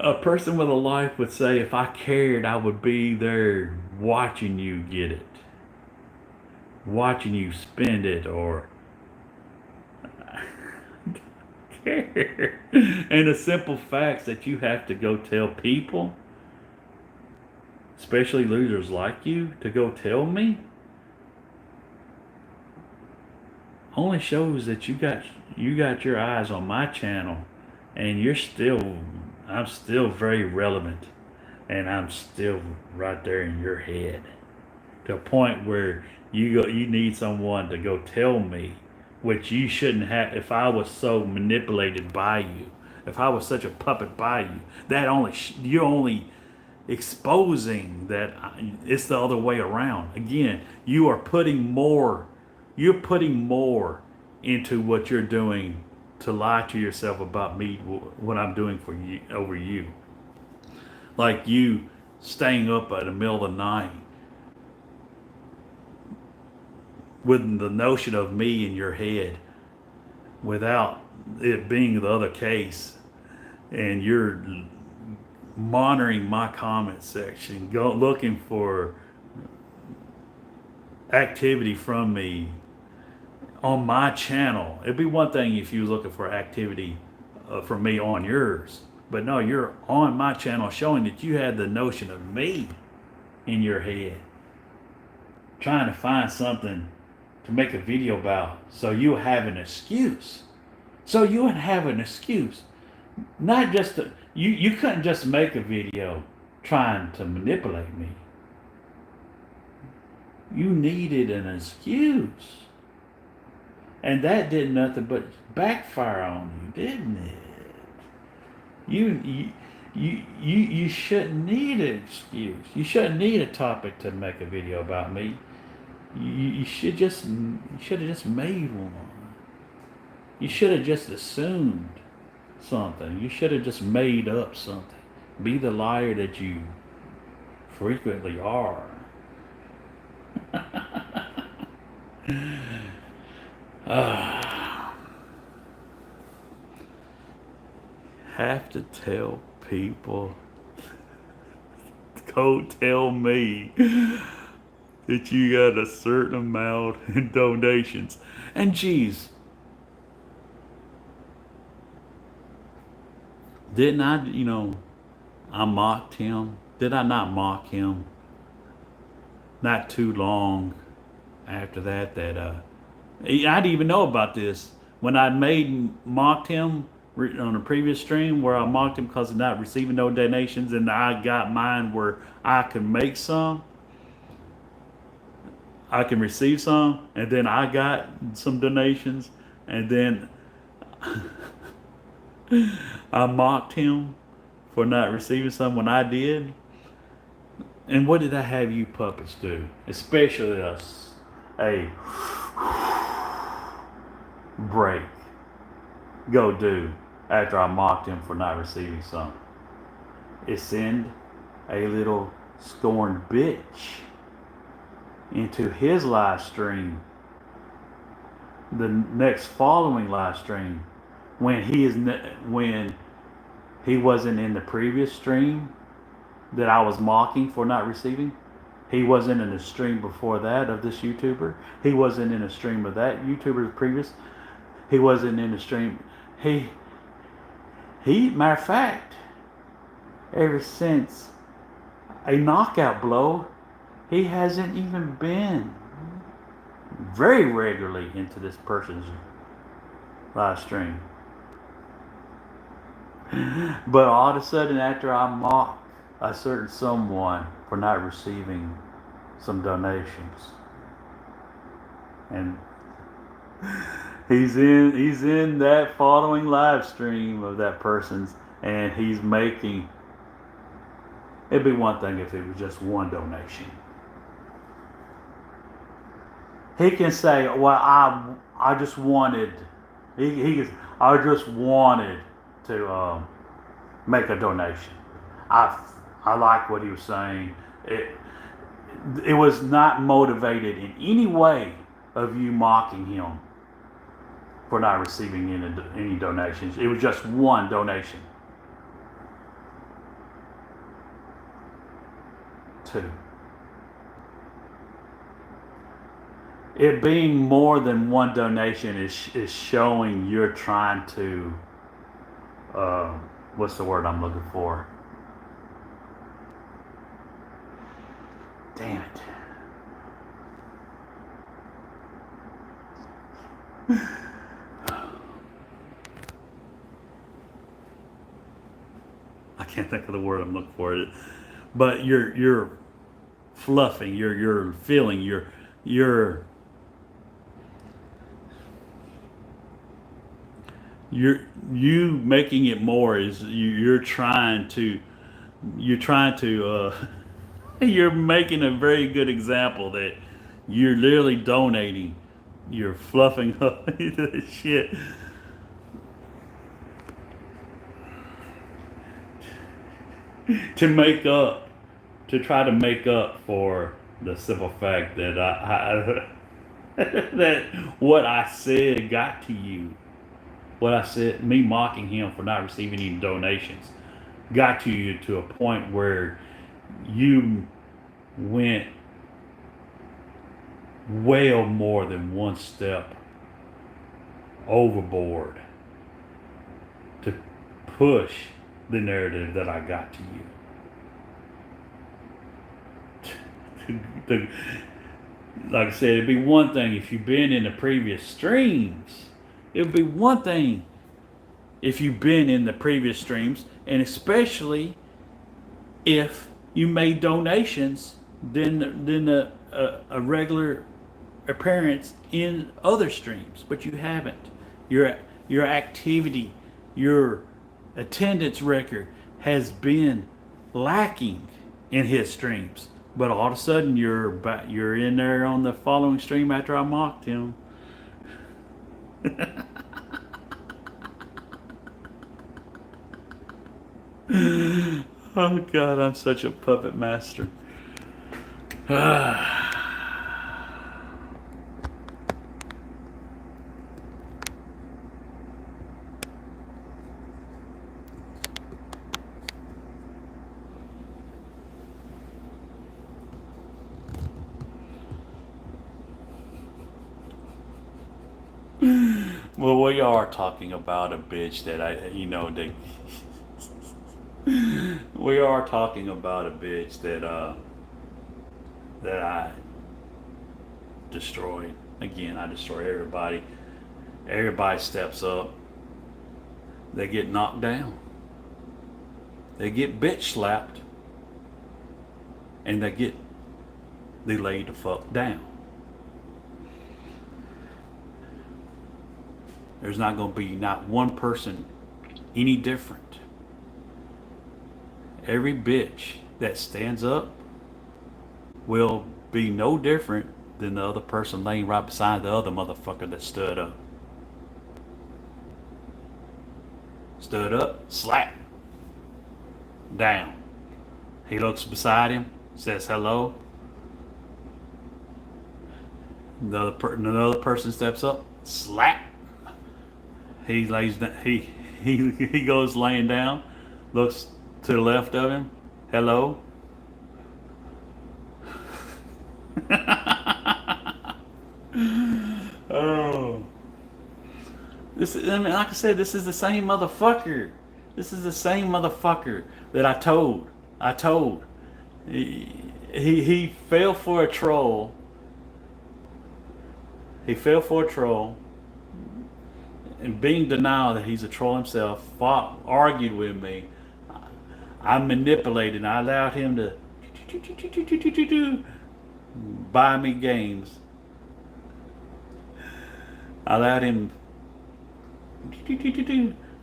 A person with a life would say, if I cared, I would be there watching you get it, watching you spend it, or care. And the simple facts that you have to go tell people, especially losers like you, to go tell me, only shows that you got your eyes on my channel, and I'm still very relevant, and I'm still right there in your head, to a point where you need someone to go tell me, which you shouldn't have. If I was so manipulated by you, if I was such a puppet by you, you're only exposing that it's the other way around. Again, you're putting more into what you're doing to lie to yourself about me, what I'm doing for you, over you. Like you staying up at the middle of the night with the notion of me in your head without it being the other case, and you're monitoring my comment section, looking for activity from me on my channel. It'd be one thing if you were looking for activity from me on yours, but no, you're on my channel showing that you had the notion of me in your head, trying to find something to make a video about, so you have an excuse. Not just you couldn't just make a video trying to manipulate me. You needed an excuse. And that did nothing but backfire on you, didn't it? You shouldn't need an excuse. You shouldn't need a topic to make a video about me. You should have just made one. You should have just assumed something. You should have just made up something. Be the liar that you frequently are. Have to tell people, go tell me that you got a certain amount in donations. And geez, didn't I, I mocked him. Did I not mock him? Not too long after that, I didn't even know about this. When I mocked him on a previous stream where I mocked him because of not receiving no donations, and I got mine where I can make some, I can receive some, and then I got some donations, and then I mocked him for not receiving some when I did. And what did I have you puppets do? Especially us. A break. Go do after I mocked him for not receiving some. Is send a little scorned bitch into his live stream, the next following live stream, when he wasn't in the previous stream that I was mocking for not receiving. He wasn't in the stream before that of this YouTuber. He wasn't in the stream of that YouTuber's previous. He wasn't in the stream. He matter of fact, ever since a knockout blow, he hasn't even been very regularly into this person's live stream. But all of a sudden, after I mock a certain someone for not receiving some donations, and he's in that following live stream of that person's, and he's making. It'd be one thing if it was just one donation. He can say, "Well, I just wanted." I just wanted to make a donation. I like what he was saying. It was not motivated in any way of you mocking him for not receiving any donations. It was just one donation. 2. It being more than one donation is showing you're trying to, what's the word I'm looking for? Damn it. I can't think of the word I'm looking for. But you're fluffing, you're feeling, you're making it more is you're trying to you're making a very good example that you're literally donating, you're fluffing up the shit to try to make up for the simple fact that I that what I said got to you. What I said, me mocking him for not receiving any donations, got to you to a point where you went well more than one step overboard to push the narrative that I got to you. Like I said, it'd be one thing if you've been in the previous streams. It would be one thing if you've been in the previous streams, and especially if you made donations than a regular appearance in other streams, but you haven't. Your activity, your attendance record has been lacking in his streams. But all of a sudden, you're in there on the following stream after I mocked him. Oh God, I'm such a puppet master. Well, we are talking about a bitch that we are talking about a bitch that I destroyed. Again, I destroy everybody. Everybody steps up. They get knocked down. They get bitch slapped. And they lay the fuck down. There's not going to be not one person any different. Every bitch that stands up will be no different than the other person laying right beside the other motherfucker that stood up. Stood up, slap, down. He looks beside him, says hello. Another person steps up, slap. He lays down, he goes laying down, looks to the left of him, hello. Oh, like I said, this is the same motherfucker. This is the same motherfucker that I told. He fell for a troll. He fell for a troll. And being denial that he's a troll himself, argued with me. I manipulated. I allowed him to buy me games. I allowed him,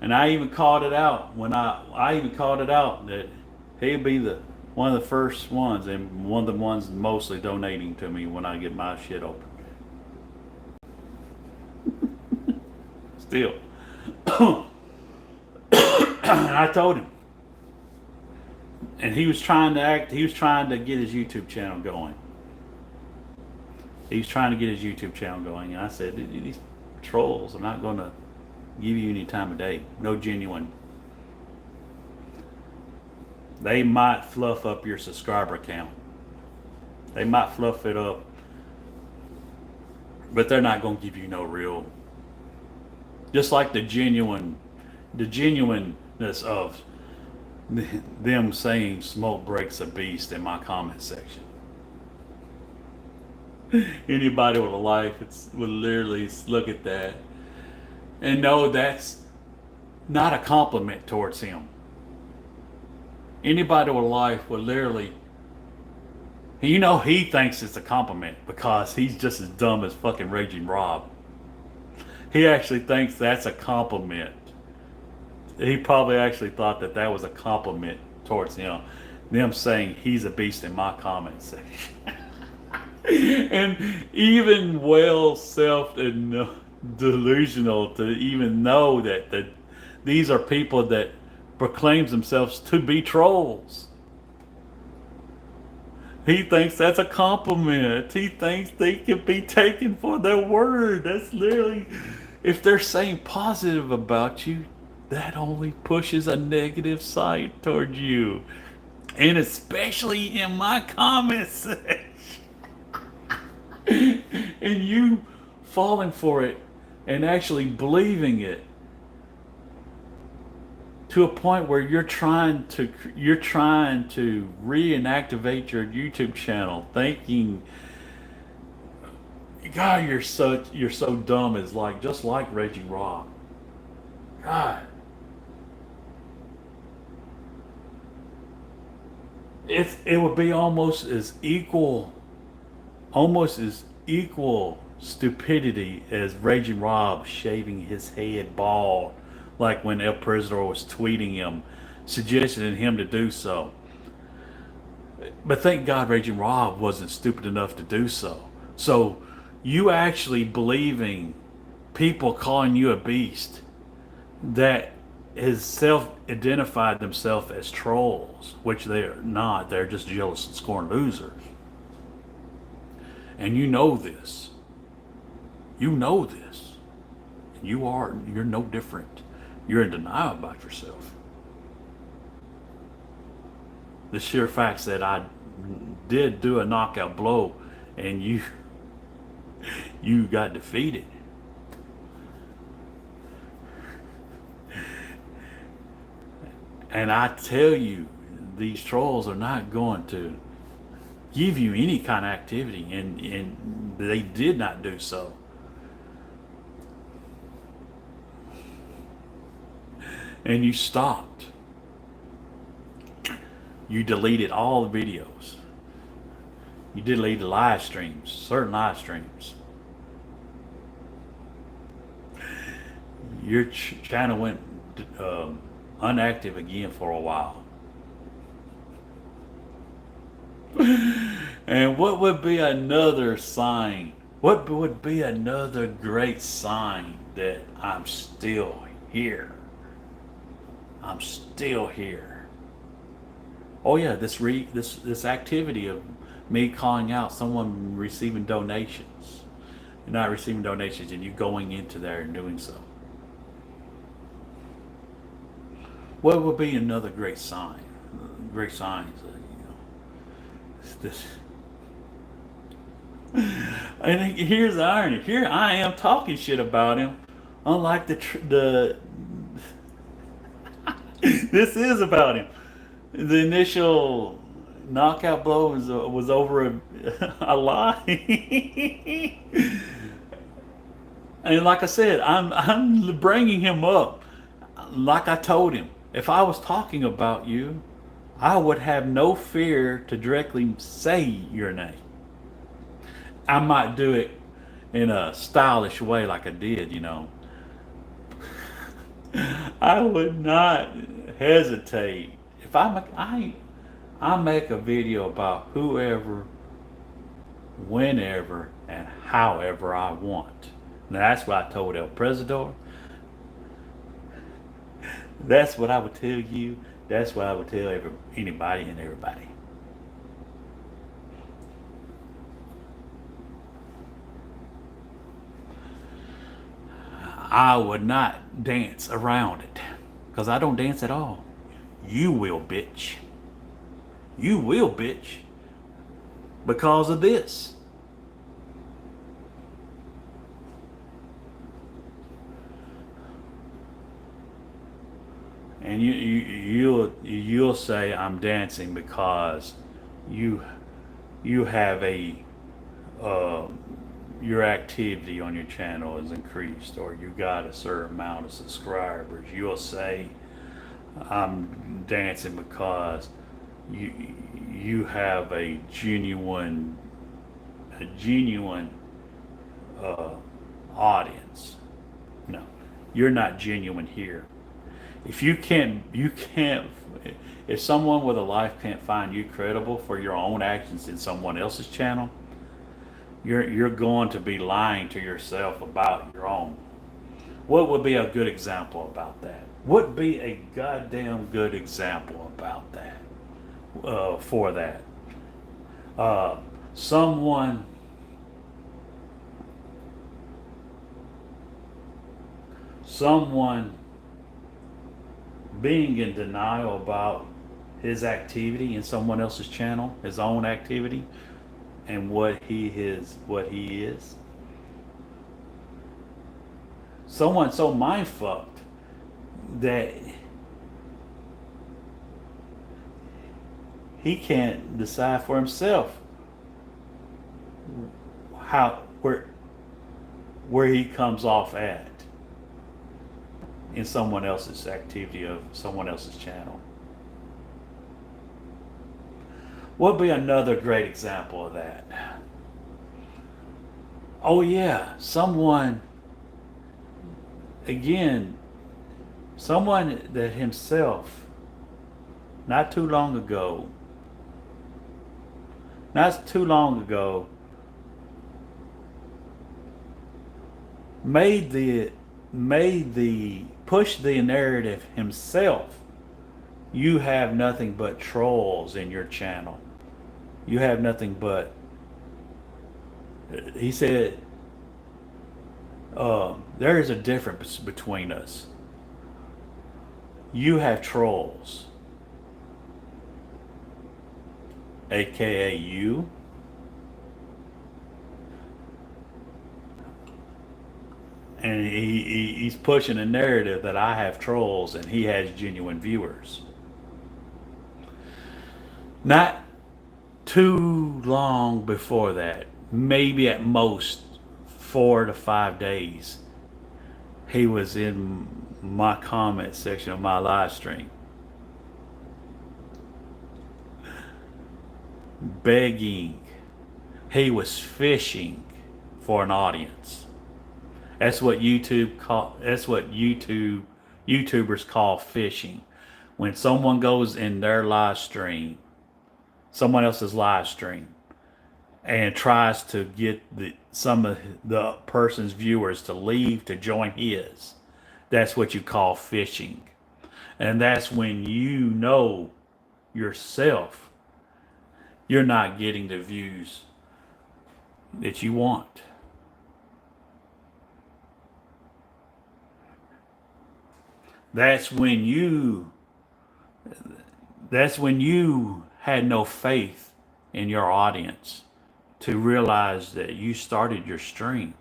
and I even called it out when I even called it out that he'll be one of the first ones and one of the ones mostly donating to me when I get my shit open. Still. And I told him. And he was trying to get his YouTube channel going. And I said, these trolls are not going to give you any time of day. No genuine. They might fluff up your subscriber count. They might fluff it up. But they're not going to give you no real. Just like the genuineness of them saying Smoke Breaks a Beast in my comment section. Anybody with a life would literally look at that and know that's not a compliment towards him. Anybody with a life would literally, he thinks it's a compliment because he's just as dumb as fucking Raging Rob. He actually thinks that's a compliment. He probably actually thought that was a compliment towards him. Them saying he's a beast in my comment section. And even well self-delusional to even know that these are people that proclaims themselves to be trolls. He thinks that's a compliment. He thinks they can be taken for their word. That's literally, if they're saying positive about you, that only pushes a negative side towards you. And especially in my comment section. And you falling for it and actually believing it to a point where you're trying to reactivate your YouTube channel, thinking, God, you're so dumb. Is just like Reggie Rock. God, it would be almost as equal stupidity as Raging Rob shaving his head bald, like when El Prisoner was tweeting him, suggesting him to do so. But thank God Raging Rob wasn't stupid enough to do so. So you actually believing people calling you a beast that has self-identified themselves as trolls, which they're not. They're just jealous and scorn losers. And you know this. You know this. You're no different. You're in denial about yourself. The sheer facts that I did do a knockout blow and you got defeated. And I tell you, these trolls are not going to give you any kind of activity, and they did not do so. And you stopped. You deleted all the videos. You deleted live streams, certain live streams. Your channel went unactive again for a while. And what would be another sign? What would be another great sign that I'm still here? I'm still here. Oh yeah, this activity of me calling out someone receiving donations. You're not receiving donations and you going into there and doing so. What would be another great sign? Great signs, this. And here's the irony. Here I am talking shit about him, unlike the this is about him. The initial knockout blow was over a lie. And like I said, I'm bringing him up. Like I told him, if I was talking about you, I would have no fear to directly say your name. I might do it in a stylish way like I did, you know. I would not hesitate. If I make a video about whoever, whenever, and however I want. Now that's what I told El Presidor. That's what I would tell you. That's what I would tell anybody and everybody. I would not dance around it. Because I don't dance at all. You will, bitch. You will, bitch. Because of this. And you'll say I'm dancing because you have your activity on your channel is increased, or you got a certain amount of subscribers. You'll say I'm dancing because you have a genuine audience. No, you're not genuine here. If if someone with a life can't find you credible for your own actions in someone else's channel, you're going to be lying to yourself about your own. What would be a good example about that? Would be a goddamn good example about that, for that. Someone being in denial about his activity in someone else's channel, his own activity, and what he is. Someone so mind fucked that he can't decide for himself where he comes off at in someone else's activity of someone else's channel. What would be another great example of that? Oh yeah, someone again, someone that himself not too long ago, not too long ago, made the made the push the narrative himself. You have nothing but trolls in your channel. You have nothing but, he said, there is a difference between us. You have trolls, aka you, and he's pushing a narrative that I have trolls and he has genuine viewers. Not too long before that, maybe at most 4 to 5 days, he was in my comment section of my live stream begging. He was fishing for an audience. That's what YouTubers call fishing. When someone goes in their live stream, someone else's live stream, and tries to get some of the person's viewers to leave to join his, that's what you call fishing. And that's when you know yourself you're not getting the views that you want. That's when you that's when you had no faith in your audience to realize that you started your stream.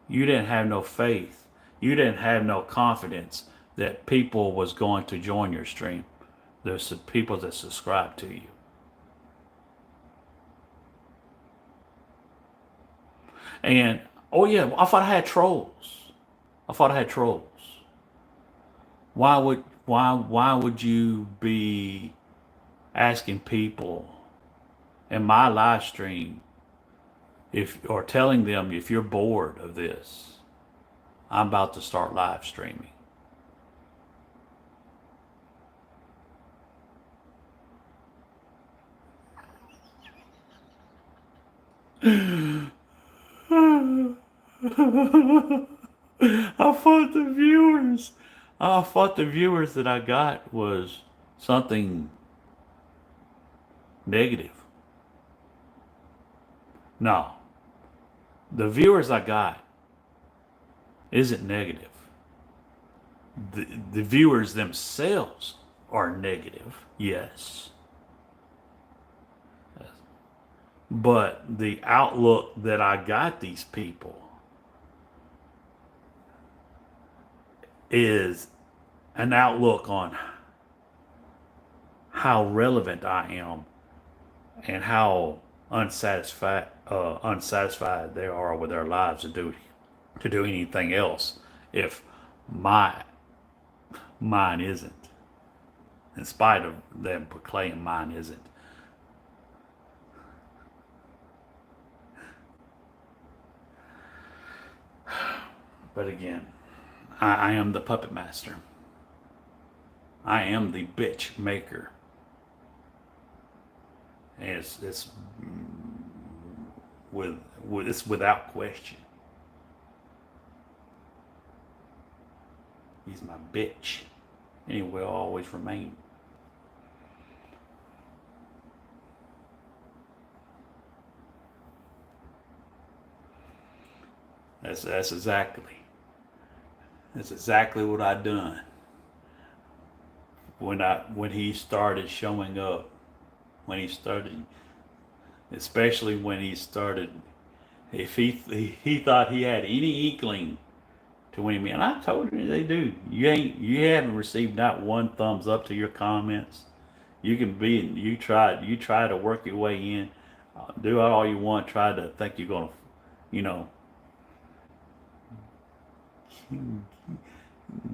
You didn't have no faith. You didn't have no confidence that people was going to join your stream. There's people that subscribe to you. And oh yeah, I thought I had trolls. I thought I had trolls. Why would you be asking people in my live stream if or telling them if you're bored of this, I'm about to start live streaming. I thought the viewers I thought the viewers that I got was something negative. No. The viewers I got isn't negative. The viewers themselves are negative, yes. But the outlook that I got these people is an outlook on how relevant I am and how unsatisfied they are with their lives to do anything else if my mine isn't, in spite of them proclaiming mine isn't. But again, I am the puppet master. I am the bitch maker. And it's without question. He's my bitch. And he will always remain. That's exactly what I done when he started showing up. When he started, especially when he started, if he thought he had any inkling to win me, and I told him, they do. You haven't received not one thumbs up to your comments. You can be you try to work your way in, do all you want. Try to think you're gonna, you know,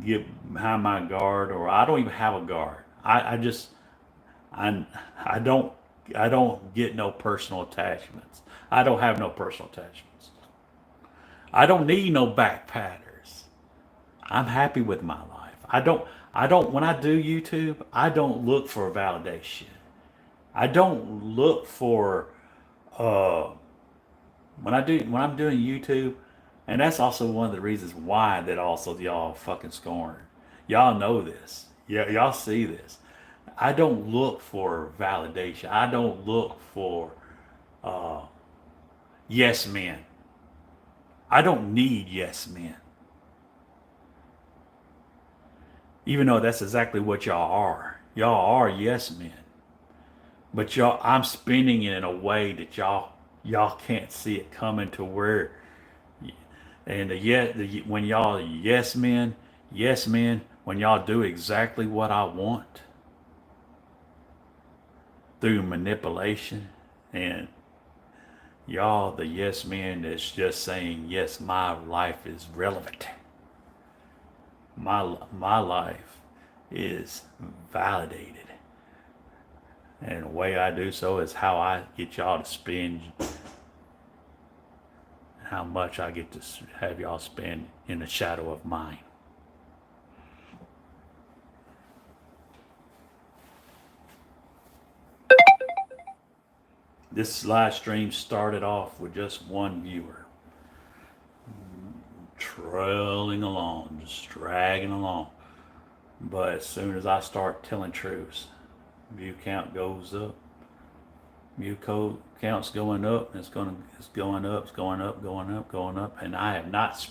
get behind my guard, or I don't even have a guard. I just I don't don't get no personal attachments. I don't have no personal attachments. I don't need no back patters. I'm happy with my life. I don't when I do YouTube, I don't look for validation. I don't look for uh when I'm doing YouTube, and that's also one of the reasons why that also y'all fucking scorn. Y'all know this. Yeah, y'all see this. I don't look for validation. I don't look for uh yes men. I don't need yes men. Even though that's exactly what y'all are. Y'all are yes men. But y'all, I'm spinning it in a way that y'all can't see it coming to where. And when y'all yes men, when y'all do exactly what I want through manipulation, and y'all the yes men that's just saying yes, my life is relevant. My life is validated. And the way I do so is how I get y'all to spend, how much I get to have y'all spend in the shadow of mine. This live stream started off with just one viewer, trailing along, just dragging along. But as soon as I start telling truths, view count goes up. View code counts going up. It's going up. It's going up. Going up. Going up. And I have not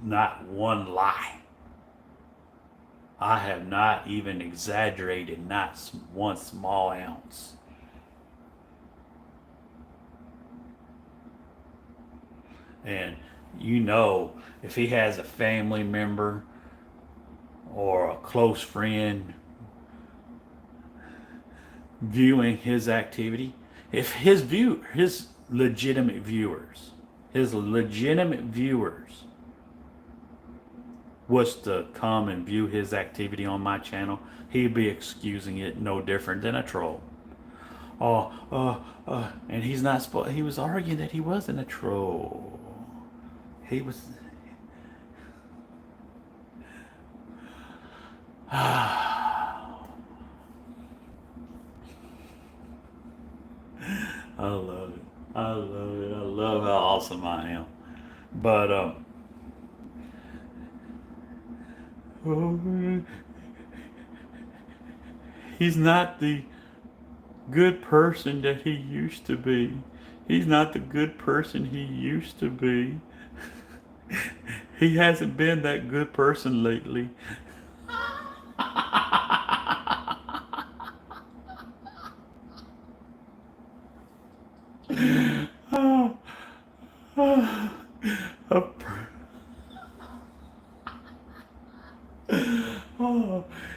not one lie. I have not even exaggerated not one small ounce. And if he has a family member or a close friend viewing his activity, if his legitimate viewers was to come and view his activity on my channel, he'd be excusing it no different than a troll. And he's not supposed. He was arguing that he wasn't a troll. He was. I love it. I love it. I love how awesome I am. But he's not the good person that he used to be. He's not the good person he used to be. He hasn't been that good person lately.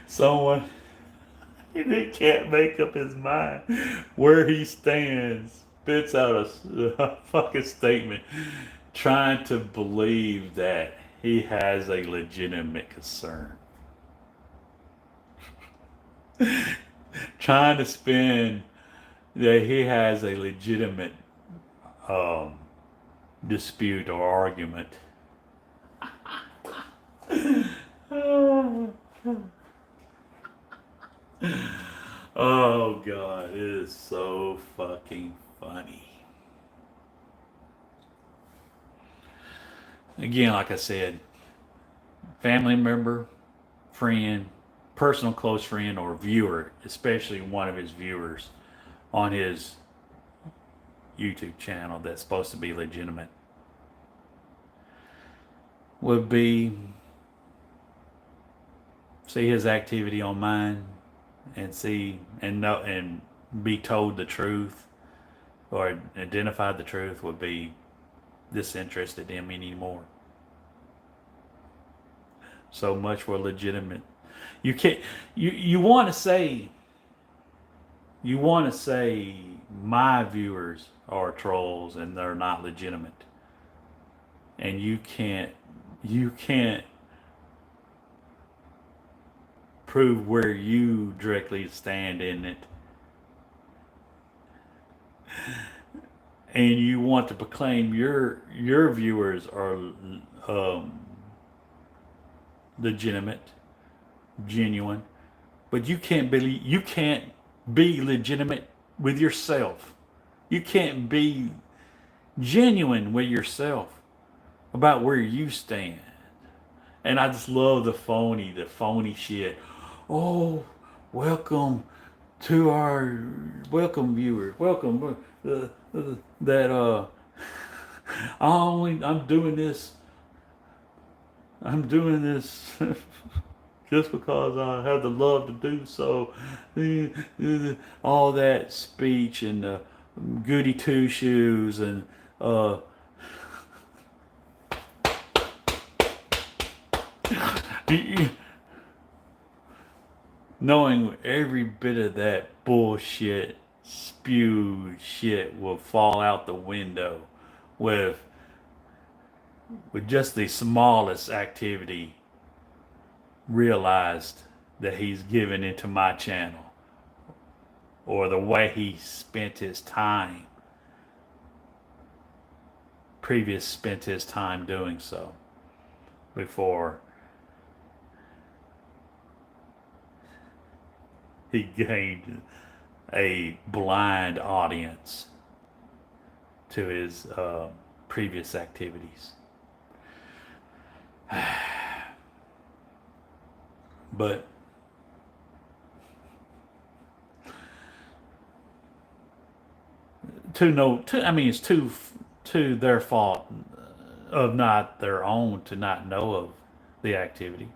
Someone he can't make up his mind where he stands, spits out a fucking statement, trying to believe that he has a legitimate concern. Trying to spin that he has a legitimate dispute or argument. Oh God, it is so fucking funny. Again, like I said, family member, friend, personal close friend, or viewer, especially one of his viewers on his YouTube channel that's supposed to be legitimate, would be see his activity on mine and see and know and be told the truth or identify the truth, would be disinterested in me anymore. So much for legitimate. You can't. You want to say. You want to say my viewers are trolls and they're not legitimate, and you can't. You can't prove where you directly stand in it. and you want to proclaim your viewers are um, legitimate, genuine, but you can't be legitimate with yourself. You can't be genuine with yourself about where you stand. And I just love the phony shit. Oh, welcome to our welcome viewers. Welcome that I'm doing this. I'm doing this just because I have the love to do so. All that speech and goody two shoes and uh, knowing every bit of that bullshit spew shit will fall out the window with just the smallest activity realized that he's given into my channel, or the way he spent his time doing so before he gained a blind audience to his previous activities. But it's to their fault of not their own to not know of the activity.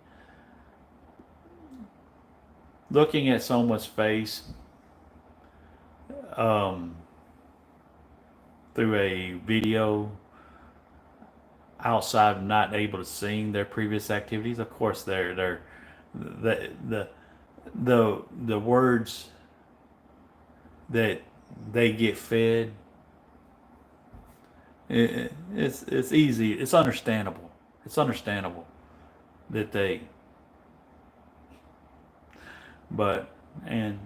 Looking at someone's face through a video outside of not able to see their previous activities, of course, the words that they get fed, it's easy, it's understandable. It's understandable that and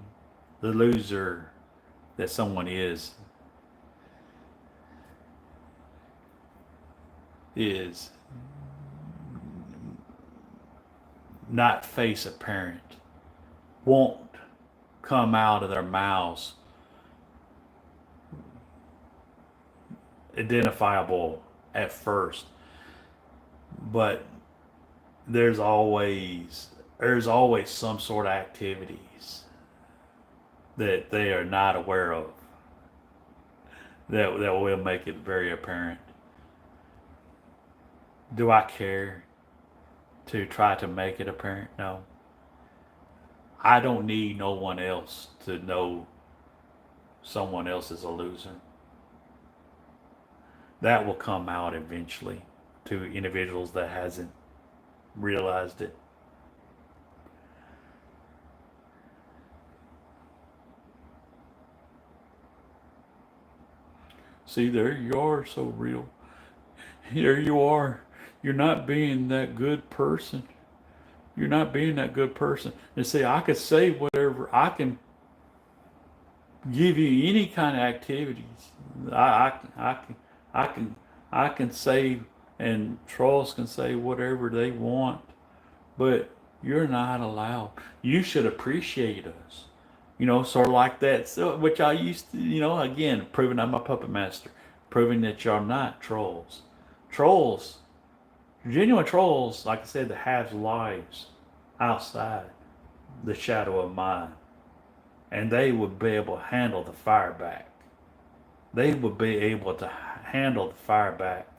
the loser that someone is not face apparent, won't come out of their mouths identifiable at first, but there's always some sort of activities that they are not aware of that will make it very apparent. Do I care to try to make it apparent? No. I don't need no one else to know someone else is a loser. That will come out eventually to individuals that hasn't realized it. See, there you are, so real. There you are. You're not being that good person. You're not being that good person. And see, I could say whatever. I can give you any kind of activities. I can say, and trolls can say whatever they want, but you're not allowed. You should appreciate us. Sort of like that. So, which I used to, again, proving I'm a puppet master, proving that you're not trolls. Trolls, genuine trolls, like I said, that have lives outside the shadow of mine, and they would be able to handle the fire back. They would be able to handle the fire back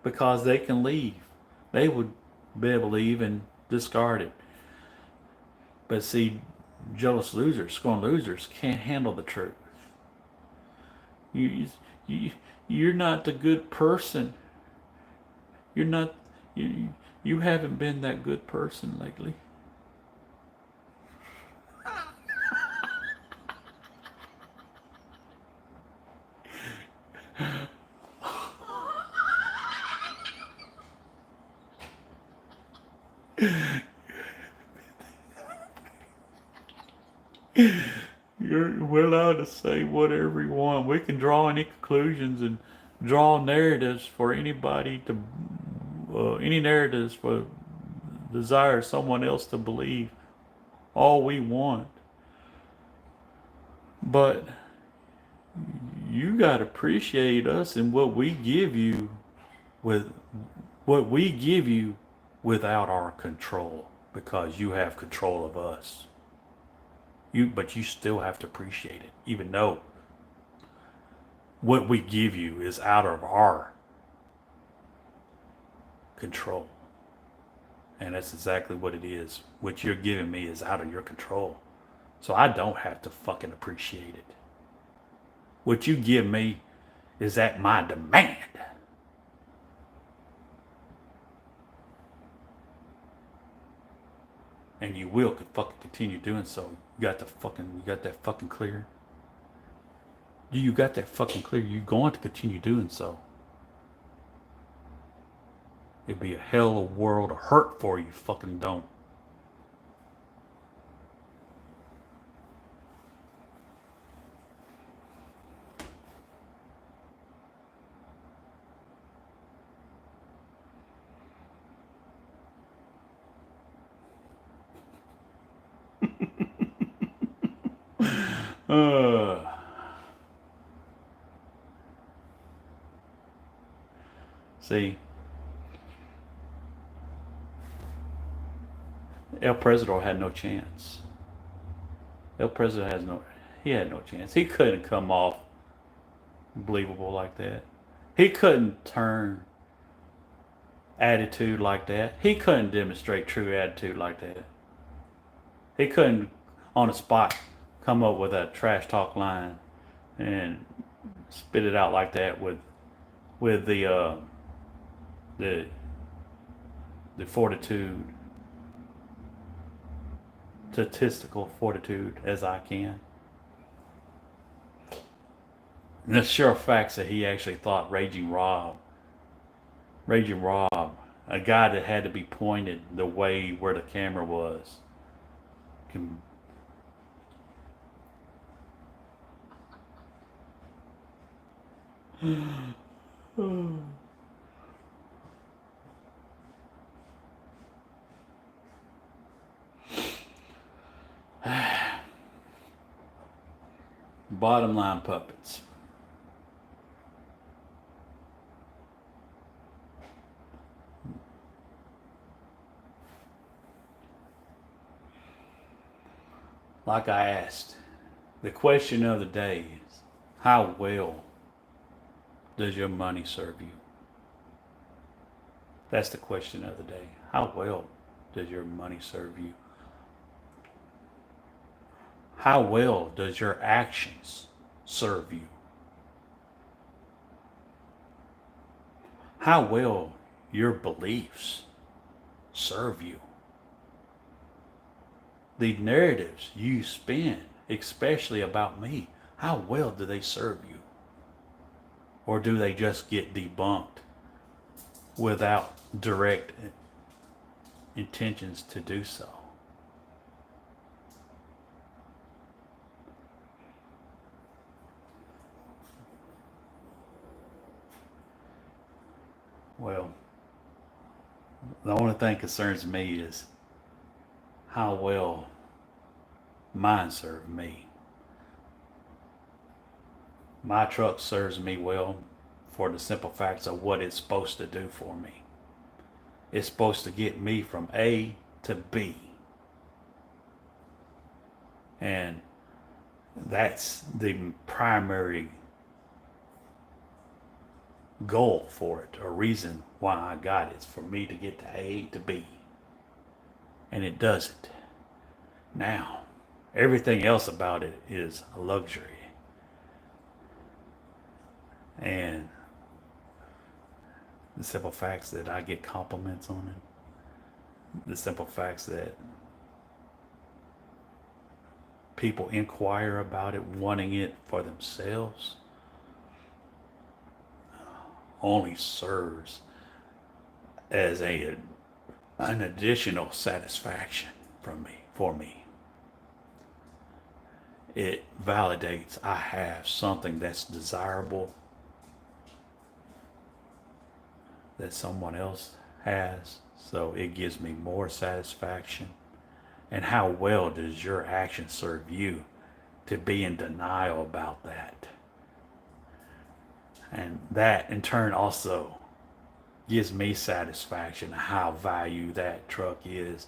because they can leave. They would be able to leave and discard it. But see, jealous losers, scorned losers can't handle the truth. You're not the good person. You're not. You haven't been that good person lately. we're allowed to say whatever we want. We can draw any conclusions and draw narratives for anybody to, any narratives for desire someone else to believe all we want. But you got to appreciate us and what we give you with what we give you without our control, because you have control of us. But you still have to appreciate it, even though what we give you is out of our control. And that's exactly what it is. What you're giving me is out of your control. So I don't have to fucking appreciate it. What you give me is at my demand. And you will fucking continue doing so. You got that fucking clear? You got that fucking clear? You're going to continue doing so. It'd be a hell of a world of hurt for you fucking don't. See, El Presidor had no chance. El Presidor had no chance. He couldn't come off believable like that. He couldn't turn attitude like that. He couldn't demonstrate true attitude like that. He couldn't, on the spot, come up with a trash talk line and spit it out like that with the fortitude, statistical fortitude as I can. And the sure facts that he actually thought Raging Rob, a guy that had to be pointed the way where the camera was, can bottom line puppets. Like I asked, the question of the day is, how well does your money serve you? That's the question of the day. How well does your money serve you? How well does your actions serve you? How well your beliefs serve you? The narratives you spin, especially about me, how well do they serve you? Or do they just get debunked without direct intentions to do so? Well, the only thing concerns me is how well mine serve me. My truck serves me well for the simple facts of what it's supposed to do for me. It's supposed to get me from A to B. And that's the primary goal for it, or reason why I got it. It's for me to get to A to B. And it does it. Now, everything else about it is a luxury. And the simple facts that I get compliments on it, the simple facts that people inquire about it, wanting it for themselves, only serves as an additional satisfaction for me. it validates I have something that's desirable that someone else has. So it gives me more satisfaction. And how well does your action serve you to be in denial about that? And that in turn also gives me satisfaction how value that truck is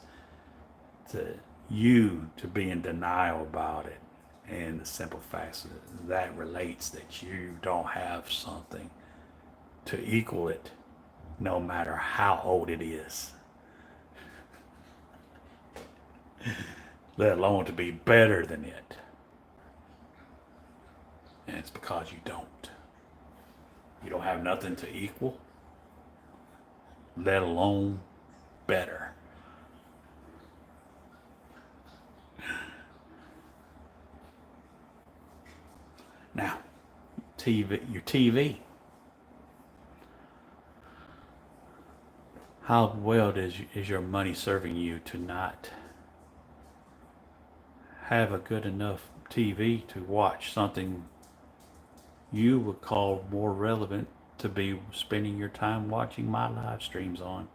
to you to be in denial about it. And the simple fact that relates that you don't have something to equal it, no matter how old it is, let alone to be better than it. And it's because you don't. You don't have nothing to equal, let alone better. Now, your TV. How well is your money serving you to not have a good enough TV to watch something you would call more relevant to be spending your time watching my live streams on?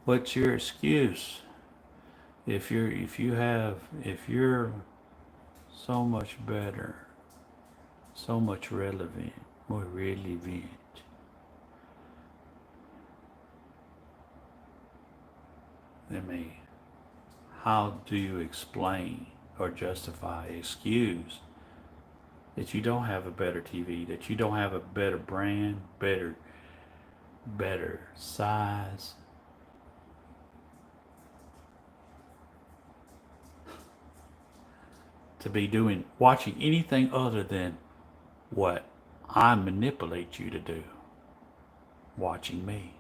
What's your excuse? If you're so much better, so much relevant, more relevant, than me, how do you explain or justify, excuse that you don't have a better TV, that you don't have a better brand, better size, to be watching anything other than what I manipulate you to do, watching me?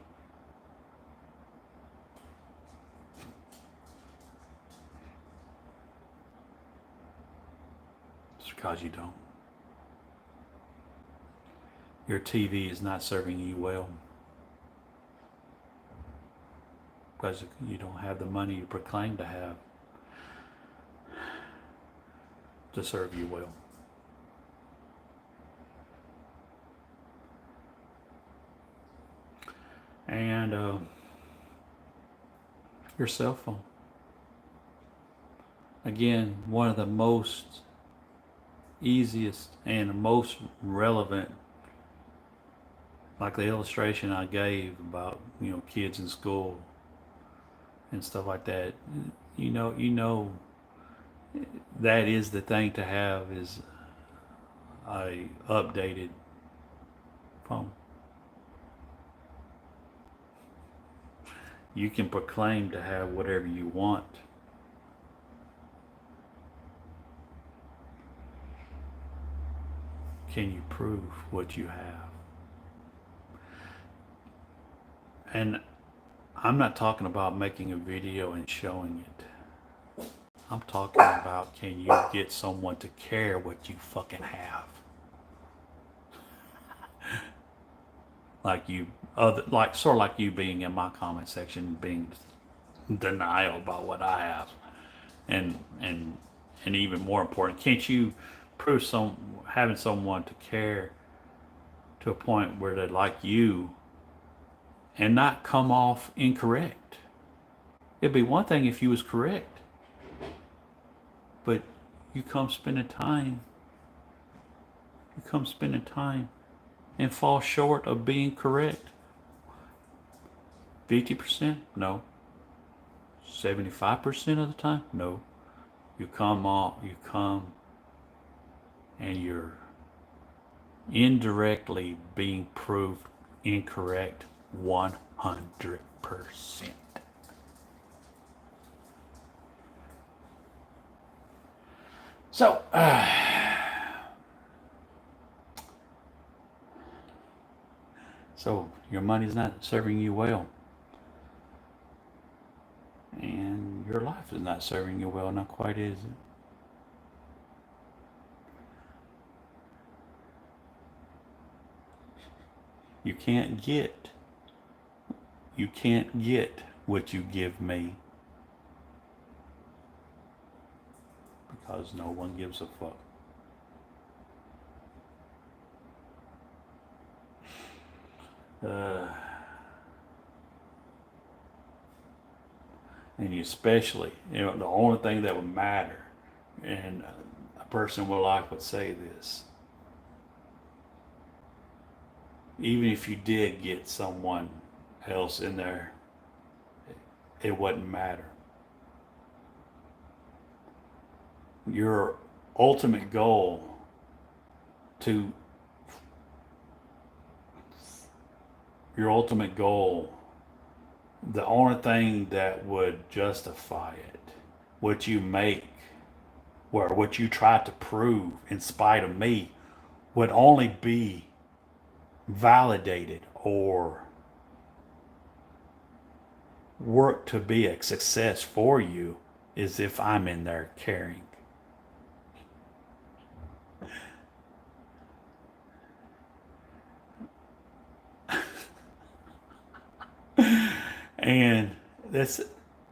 It's because you don't. Your TV is not serving you well because you don't have the money you proclaim to have to serve you well. And your cell phone. Again, one of the most easiest and most relevant, like the illustration I gave about, kids in school and stuff like that. You know that is the thing to have, is a updated phone. You can proclaim to have whatever you want. Can you prove what you have? And I'm not talking about making a video and showing it. I'm talking about, can you get someone to care what you fucking have? Sort of like you being in my comment section, being denial about what I have, and even more important, can't you prove having someone to care to a point where they like you and not come off incorrect? It'd be one thing if you was correct, but you come spending time and fall short of being correct. 50%? No. 75% of the time? No. You come and you're indirectly being proved incorrect 100%. So, your money's not serving you well. And your life is not serving you well, not quite, is it? You can't get what you give me because no one gives a fuck. And especially, the only thing that would matter, and a person with life would say this, even if you did get someone else in there, it wouldn't matter. Your ultimate goal to your ultimate goal, the only thing that would justify it, what you make, or what you try to prove in spite of me, would only be validated or work to be a success for you is if I'm in there caring. And that's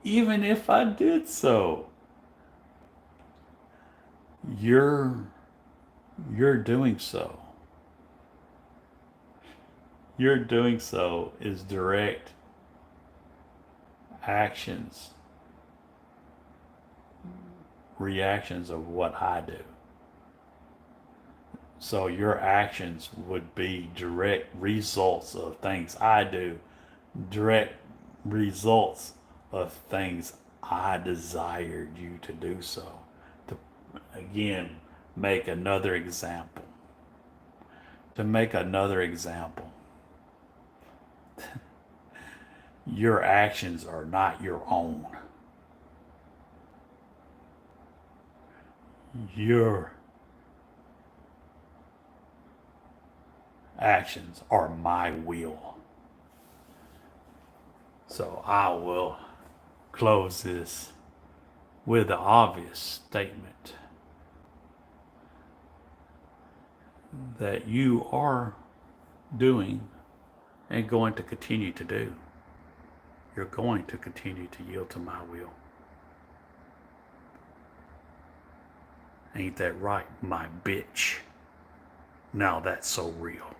even if I did so, you're doing so. You're doing so is direct actions, reactions of what I do. So your actions would be direct results of things I do, direct results of things I desired you to do so. To again make another example. To make another example. Your actions are not your own. Your actions are my will. So I will close this with the obvious statement that you are doing and going to continue to do. You're going to continue to yield to my will. Ain't that right, my bitch? Now that's so real.